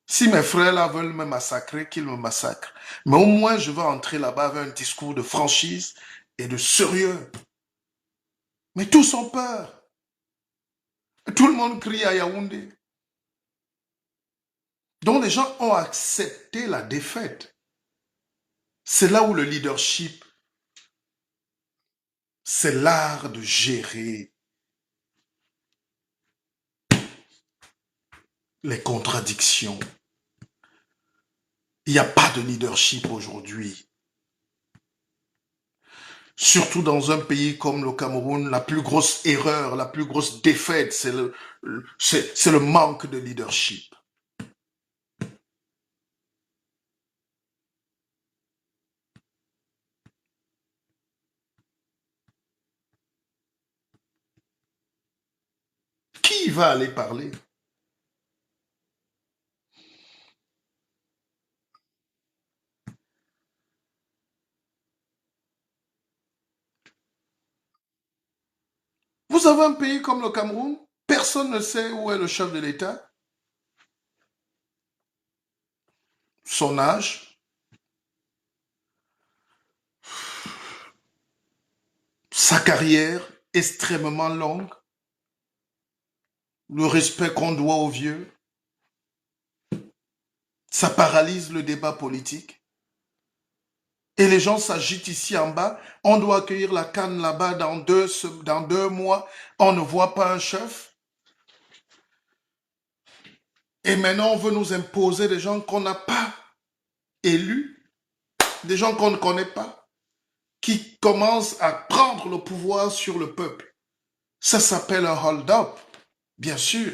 A: Si mes frères là veulent me massacrer, qu'ils me massacrent. Mais au moins, je vais entrer là-bas avec un discours de franchise et de sérieux. Mais tous ont peur. Tout le monde crie à Yaoundé. Donc les gens ont accepté la défaite. C'est là où le leadership, c'est l'art de gérer les contradictions. Il n'y a pas de leadership aujourd'hui. Surtout dans un pays comme le Cameroun, la plus grosse erreur, la plus grosse défaite, c'est le manque de leadership. Qui va aller parler? Vous avez un pays comme le Cameroun, personne ne sait où est le chef de l'État, son âge, sa carrière extrêmement longue, le respect qu'on doit aux vieux. Ça paralyse le débat politique. Et les gens s'agitent ici en bas. On doit accueillir la CAN là-bas dans 2 mois. On ne voit pas un chef. Et maintenant, on veut nous imposer des gens qu'on n'a pas élus, des gens qu'on ne connaît pas, qui commencent à prendre le pouvoir sur le peuple. Ça s'appelle un hold-up, bien sûr.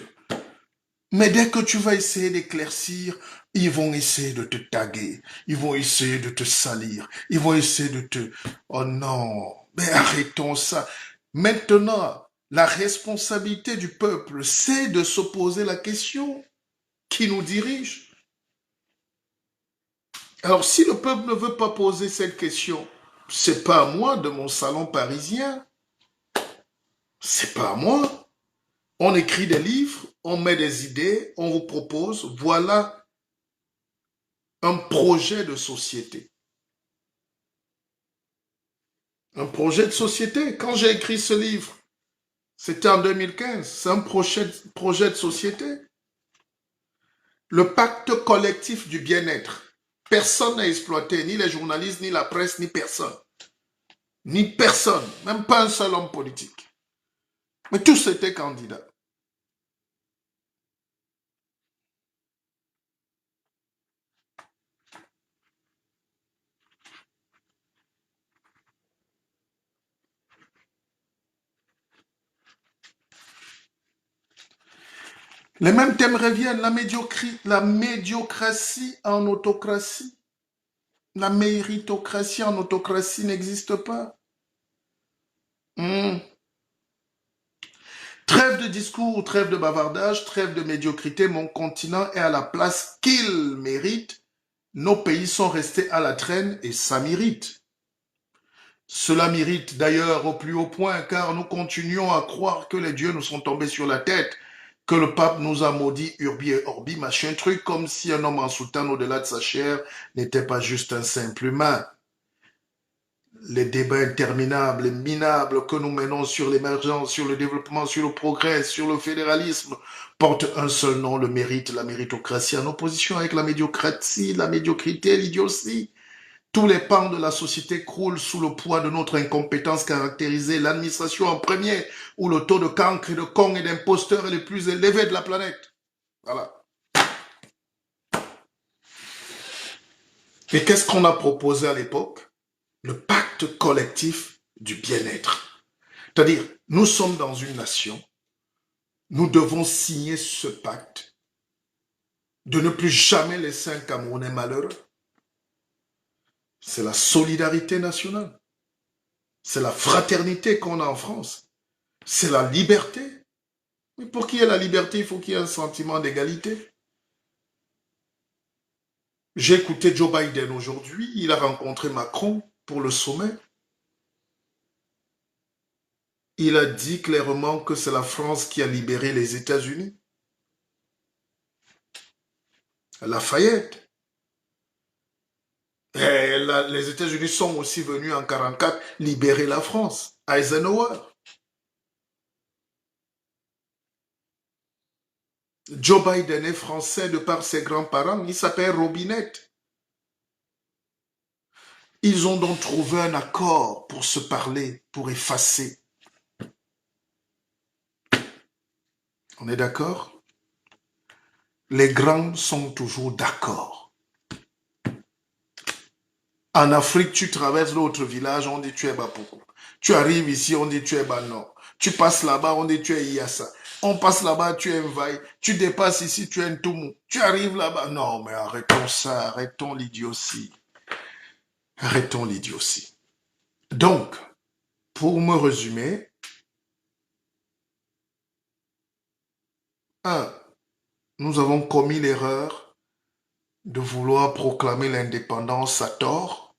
A: Mais dès que tu vas essayer d'éclaircir, ils vont essayer de te taguer, ils vont essayer de te salir, ils vont essayer de te... Oh non, mais arrêtons ça. Maintenant, la responsabilité du peuple, c'est de se poser la question qui nous dirige. Alors, si le peuple ne veut pas poser cette question, c'est pas à moi de mon salon parisien, c'est pas à moi. On écrit des livres, on met des idées, on vous propose, voilà un projet de société. Un projet de société. Quand j'ai écrit ce livre, c'était en 2015, c'est un projet de société. Le pacte collectif du bien-être. Personne n'a exploité, ni les journalistes, ni la presse, ni personne. Ni personne, même pas un seul homme politique. Mais tous étaient candidats. Les mêmes thèmes reviennent, la médiocratie en autocratie. La méritocratie en autocratie n'existe pas. Trêve de discours, trêve de bavardage, trêve de médiocrité, mon continent est à la place qu'il mérite. Nos pays sont restés à la traîne et ça mérite. Cela mérite d'ailleurs au plus haut point car nous continuons à croire que les dieux nous sont tombés sur la tête, que le pape nous a maudit urbi et orbi, machin truc, comme si un homme en soutane au-delà de sa chair n'était pas juste un simple humain. Les débats interminables et minables que nous menons sur l'émergence, sur le développement, sur le progrès, sur le fédéralisme, portent un seul nom, le mérite, la méritocratie, en opposition avec la médiocratie, la médiocrité, l'idiotie. Tous les pans de la société croulent sous le poids de notre incompétence caractérisée, l'administration en premier, où le taux de cancre et de cons et d'imposteurs est le plus élevé de la planète. Voilà. Et qu'est-ce qu'on a proposé à l'époque? Le pacte collectif du bien-être. C'est-à-dire, nous sommes dans une nation, nous devons signer ce pacte de ne plus jamais laisser un Camerounais malheureux. C'est la solidarité nationale. C'est la fraternité qu'on a en France. C'est la liberté. Mais pour qu'il y ait la liberté, il faut qu'il y ait un sentiment d'égalité. J'ai écouté Joe Biden aujourd'hui, il a rencontré Macron pour le sommet. Il a dit clairement que c'est la France qui a libéré les États-Unis. Lafayette. Et les États-Unis sont aussi venus en 1944 libérer la France. Eisenhower. Joe Biden est français de par ses grands-parents. Il s'appelle Robinette. Ils ont donc trouvé un accord pour se parler, pour effacer. On est d'accord? Les grands sont toujours d'accord. En Afrique, tu traverses l'autre village, on dit tu es Bapoko. Tu arrives ici, on dit tu es Bano. Tu passes là-bas, on dit tu es Iyassa. On passe là-bas, tu es Mvaï. Tu dépasses ici, tu es Ntoumou. Tu arrives là-bas. Non, mais arrêtons ça, arrêtons l'idiotie. Arrêtons l'idiotie. Donc, pour me résumer, 1. Nous avons commis l'erreur de vouloir proclamer l'indépendance à tort.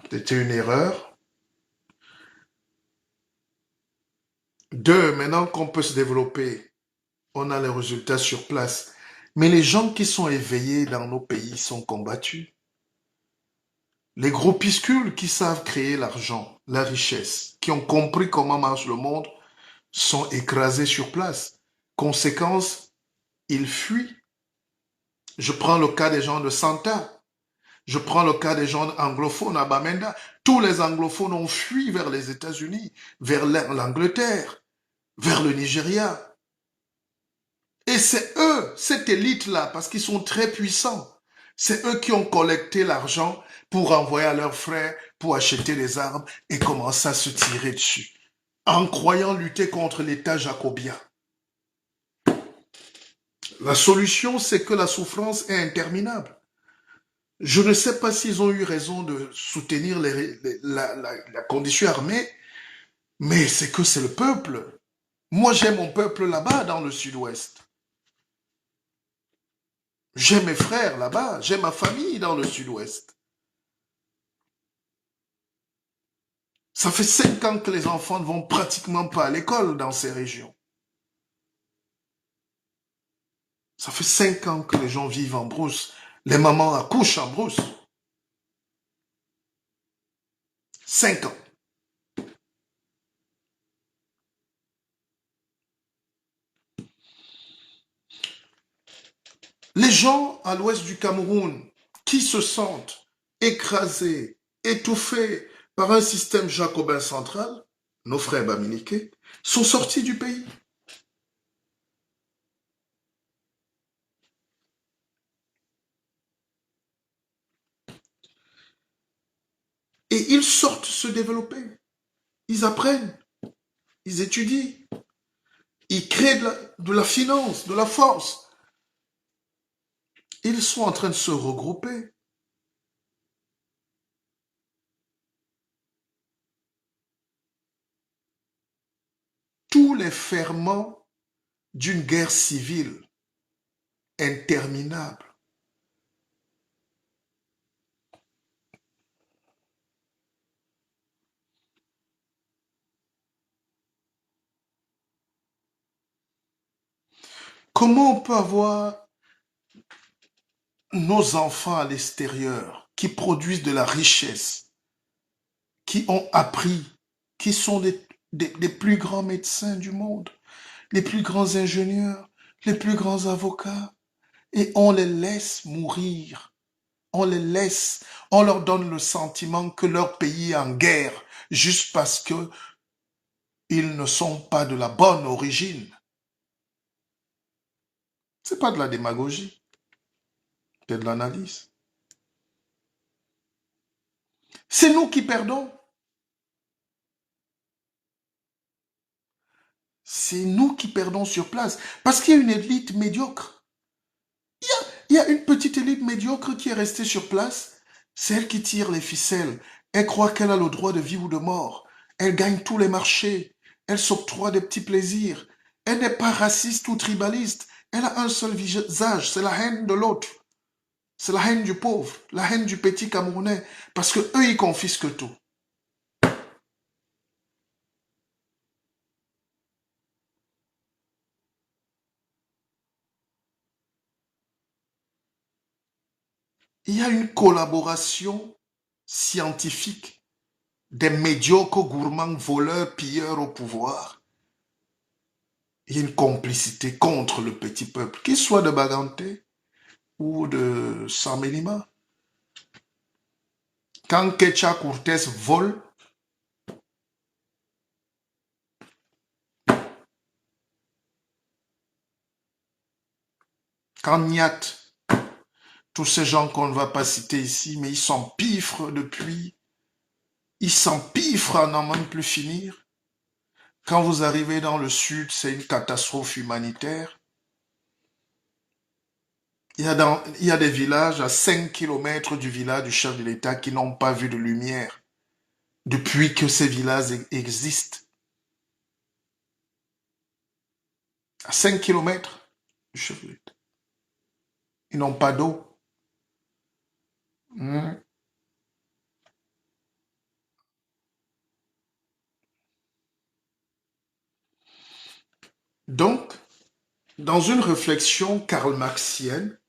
A: C'était une erreur. 2. Maintenant qu'on peut se développer, on a les résultats sur place. Mais les gens qui sont éveillés dans nos pays sont combattus. Les groupuscules qui savent créer l'argent, la richesse, qui ont compris comment marche le monde, sont écrasés sur place. Conséquence, ils fuient. Je prends le cas des gens de Santa. Je prends le cas des gens anglophones à Bamenda. Tous les anglophones ont fui vers les États-Unis, vers l'Angleterre, vers le Nigeria. Et c'est eux, cette élite-là, parce qu'ils sont très puissants, c'est eux qui ont collecté l'argent pour envoyer à leurs frères, pour acheter des armes et commencer à se tirer dessus, en croyant lutter contre l'État jacobien. La solution, c'est que la souffrance est interminable. Je ne sais pas s'ils ont eu raison de soutenir la condition armée, mais c'est que c'est le peuple. Moi, j'ai mon peuple là-bas, dans le sud-ouest. J'ai mes frères là-bas, j'ai ma famille dans le sud-ouest. Ça fait 5 ans que les enfants ne vont pratiquement pas à l'école dans ces régions. Ça fait 5 ans que les gens vivent en brousse. Les mamans accouchent en brousse. 5 ans. Les gens à l'ouest du Cameroun qui se sentent écrasés, étouffés par un système jacobin central, nos frères baminiqués, sont sortis du pays. Et ils sortent se développer. Ils apprennent, ils étudient, ils créent de la finance, de la force. Ils sont en train de se regrouper. Tous les ferments d'une guerre civile interminable. Comment on peut avoir nos enfants à l'extérieur qui produisent de la richesse, qui ont appris, qui sont des plus grands médecins du monde, les plus grands ingénieurs, les plus grands avocats, et on les laisse mourir. On les laisse, on leur donne le sentiment que leur pays est en guerre juste parce que ils ne sont pas de la bonne origine. C'est pas de la démagogie, c'est de l'analyse. C'est nous qui perdons. C'est nous qui perdons sur place parce qu'il y a une élite médiocre. Il y a une petite élite médiocre qui est restée sur place. C'est elle qui tire les ficelles. Elle croit qu'elle a le droit de vie ou de mort. Elle gagne tous les marchés. Elle s'octroie des petits plaisirs. Elle n'est pas raciste ou tribaliste. Elle a un seul visage, c'est la haine de l'autre. C'est la haine du pauvre, la haine du petit Camerounais. Parce que eux, ils confisquent tout. Il y a une collaboration scientifique des médiocres gourmands voleurs pilleurs au pouvoir. Il y a une complicité contre le petit peuple, qu'il soit de Baganté ou de Samelima. Quand Kecha Cortés vole, quand Niat, tous ces gens qu'on ne va pas citer ici, mais ils s'empiffrent depuis, ils s'empiffrent à n'en même plus finir. Quand vous arrivez dans le sud, c'est une catastrophe humanitaire. Il y a des villages à 5 kilomètres du village du chef de l'État qui n'ont pas vu de lumière depuis que ces villages existent. À 5 kilomètres du chef de l'État. Ils n'ont pas d'eau. Donc, dans une réflexion karl-marxienne,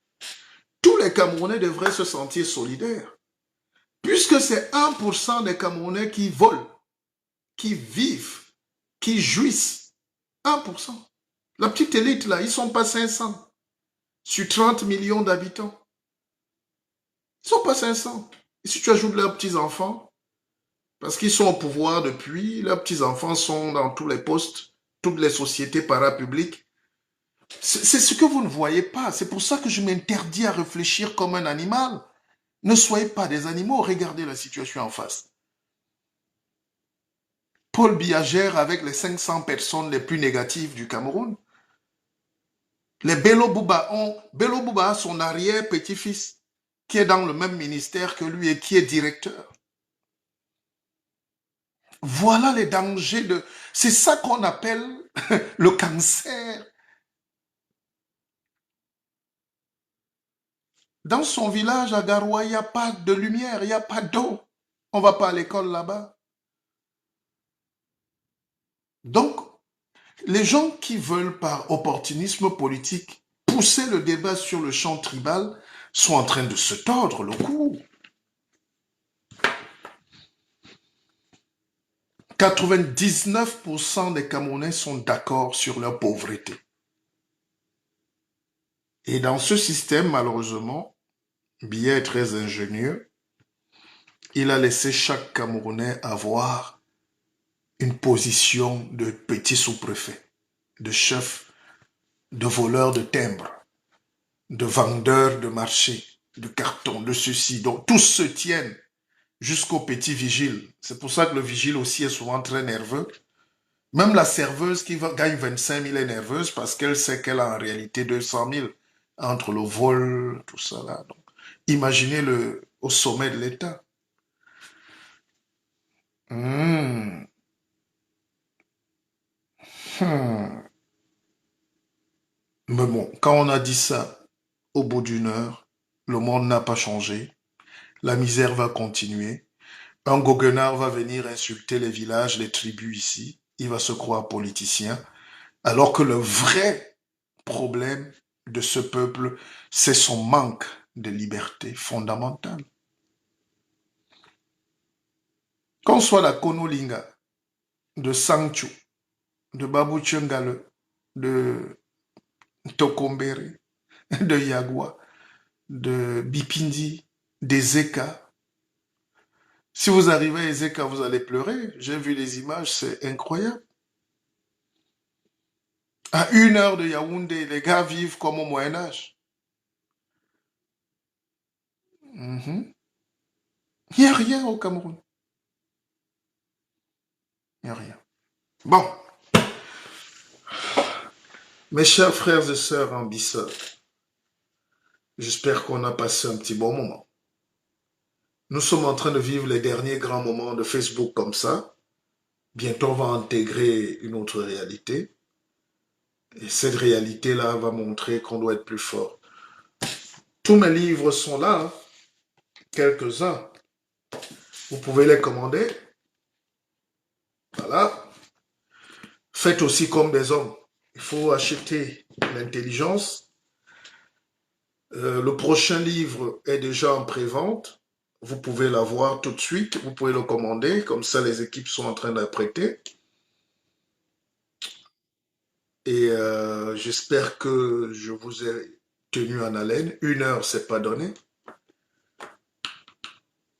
A: tous les Camerounais devraient se sentir solidaires, puisque c'est 1% des Camerounais qui volent, qui vivent, qui jouissent. 1%. La petite élite, là, ils ne sont pas 500 sur 30 millions d'habitants. Ils ne sont pas 500. Et si tu ajoutes leurs petits-enfants, parce qu'ils sont au pouvoir depuis, leurs petits-enfants sont dans tous les postes, toutes les sociétés parapubliques. C'est ce que vous ne voyez pas. C'est pour ça que je m'interdis à réfléchir comme un animal. Ne soyez pas des animaux, regardez la situation en face. Paul Biya gère avec les 500 personnes les plus négatives du Cameroun. Les Bello Bouba a son arrière-petit-fils qui est dans le même ministère que lui et qui est directeur. Voilà les dangers de... C'est ça qu'on appelle le cancer. Dans son village à Garoua, il n'y a pas de lumière, il n'y a pas d'eau. On ne va pas à l'école là-bas. Donc, les gens qui veulent par opportunisme politique pousser le débat sur le champ tribal sont en train de se tordre le cou. 99% des Camerounais sont d'accord sur leur pauvreté. Et dans ce système, malheureusement, Biya est très ingénieux. Il a laissé chaque Camerounais avoir une position de petit sous-préfet, de chef, de voleur de timbres, de vendeur de marché, de carton, de ceci. Donc tous se tiennent jusqu'au petit vigile. C'est pour ça que le vigile aussi est souvent très nerveux. Même la serveuse qui gagne 25 000 est nerveuse parce qu'elle sait qu'elle a en réalité 200 000 entre le vol, tout ça là. Donc, imaginez-le au sommet de l'État. Hmm. Mais bon, quand on a dit ça, au bout d'une heure, le monde n'a pas changé. La misère va continuer. Un goguenard va venir insulter les villages, les tribus ici. Il va se croire politicien. Alors que le vrai problème de ce peuple, c'est son manque de liberté fondamentale. Qu'on soit la Konolinga, de Sangchu, de Babou Tchengale, de Tokombere, de Yagua, de Bipindi, des Eka. Si vous arrivez à Ezeka, vous allez pleurer. J'ai vu les images, c'est incroyable. À 1 heure de Yaoundé, les gars vivent comme au Moyen-Âge. Il n'y a rien au Cameroun. Il n'y a rien. Bon, mes chers frères et sœurs ambisseurs, j'espère qu'on a passé un petit bon moment. Nous sommes en train de vivre les derniers grands moments de Facebook comme ça. Bientôt, on va intégrer une autre réalité. Et cette réalité-là va montrer qu'on doit être plus fort. Tous mes livres sont là, hein. Quelques-uns. Vous pouvez les commander. Voilà. Faites aussi comme des hommes. Il faut acheter l'intelligence. Le prochain livre est déjà en prévente. Vous pouvez l'avoir tout de suite. Vous pouvez le commander. Comme ça, les équipes sont en train d'apprêter. Et j'espère que je vous ai tenu en haleine. 1 heure, c'est pas donné.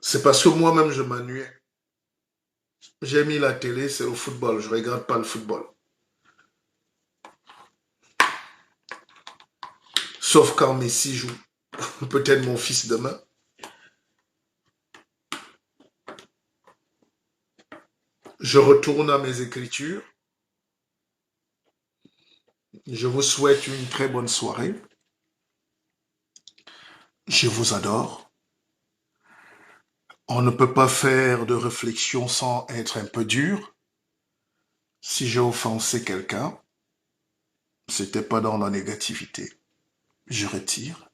A: C'est parce que moi-même, je m'ennuyais. J'ai mis la télé, c'est le football. Je regarde pas le football. Sauf quand Messi joue. Peut-être mon fils demain. Je retourne à mes écritures. Je vous souhaite une très bonne soirée. Je vous adore. On ne peut pas faire de réflexion sans être un peu dur. Si j'ai offensé quelqu'un, c'était pas dans la négativité. Je retire.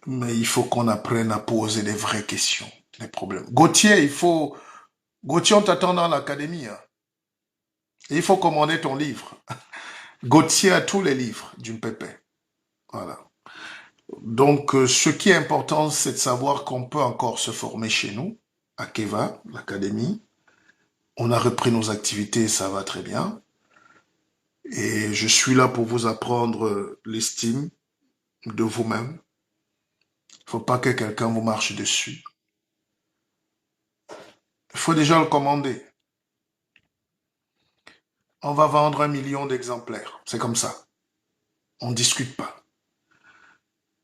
A: Mais il faut qu'on apprenne à poser des vraies questions, des problèmes. Gauthier, Gauthier, on t'attend dans l'académie. Hein. Et il faut commander ton livre. Gauthier a tous les livres d'une pépé. Voilà. Donc, ce qui est important, c'est de savoir qu'on peut encore se former chez nous, à Keva, l'académie. On a repris nos activités, ça va très bien. Et je suis là pour vous apprendre l'estime de vous-même. Il ne faut pas que quelqu'un vous marche dessus. Il faut déjà le commander. On va vendre 1 million d'exemplaires. C'est comme ça. On ne discute pas.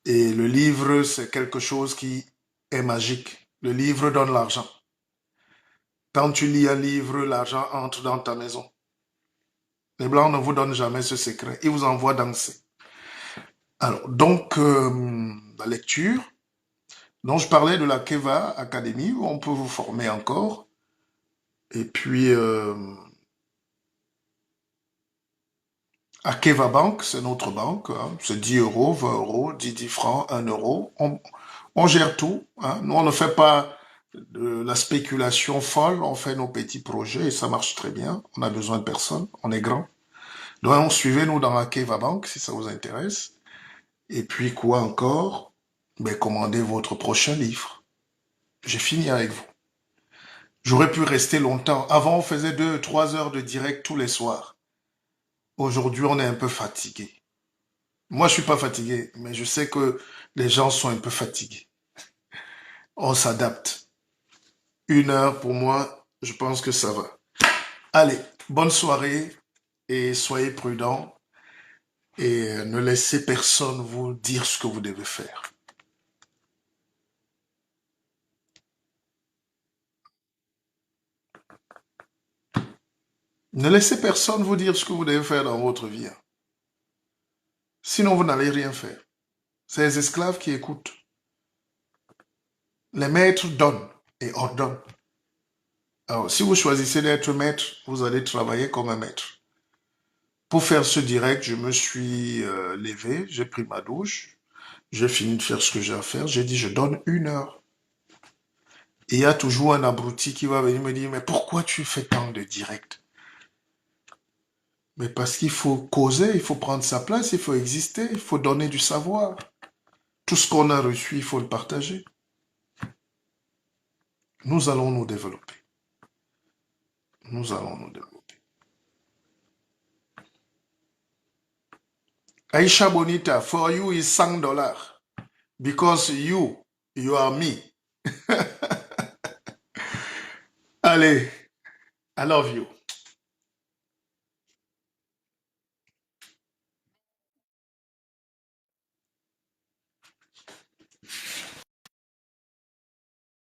A: Et le livre, c'est quelque chose qui est magique. Le livre donne l'argent. Quand tu lis un livre, l'argent entre dans ta maison. Les Blancs ne vous donnent jamais ce secret. Ils vous envoient danser. Alors, donc, la lecture. Donc, je parlais de la Keva Academy, où on peut vous former encore. Et puis, à Keva Bank, c'est notre banque. Hein. C'est 10 euros, 20 euros, 10 francs, 1 euro. On gère tout. Hein. Nous, on ne fait pas de la spéculation folle. On fait nos petits projets et ça marche très bien. On a besoin de personne. On est grand. Donc, suivez-nous dans la Keva Bank si ça vous intéresse. Et puis, quoi encore? Ben, commandez votre prochain livre. J'ai fini avec vous. J'aurais pu rester longtemps. Avant, on faisait 2, 3 heures de direct tous les soirs. Aujourd'hui, on est un peu fatigué. Moi, je suis pas fatigué, mais je sais que les gens sont un peu fatigués. On s'adapte. 1 heure pour moi, je pense que ça va. Allez, bonne soirée et soyez prudents et ne laissez personne vous dire ce que vous devez faire. Ne laissez personne vous dire ce que vous devez faire dans votre vie. Hein. Sinon, vous n'allez rien faire. C'est les esclaves qui écoutent. Les maîtres donnent et ordonnent. Alors, si vous choisissez d'être maître, vous allez travailler comme un maître. Pour faire ce direct, je me suis levé, j'ai pris ma douche, j'ai fini de faire ce que j'ai à faire, j'ai dit je donne 1 heure. Et il y a toujours un abruti qui va venir me dire mais pourquoi tu fais tant de directs? Mais parce qu'il faut causer, il faut prendre sa place, il faut exister, il faut donner du savoir. Tout ce qu'on a reçu, il faut le partager. Nous allons nous développer. Nous allons nous développer. Aisha Bonita, for you is $100. Because you are me. Allez, I love you.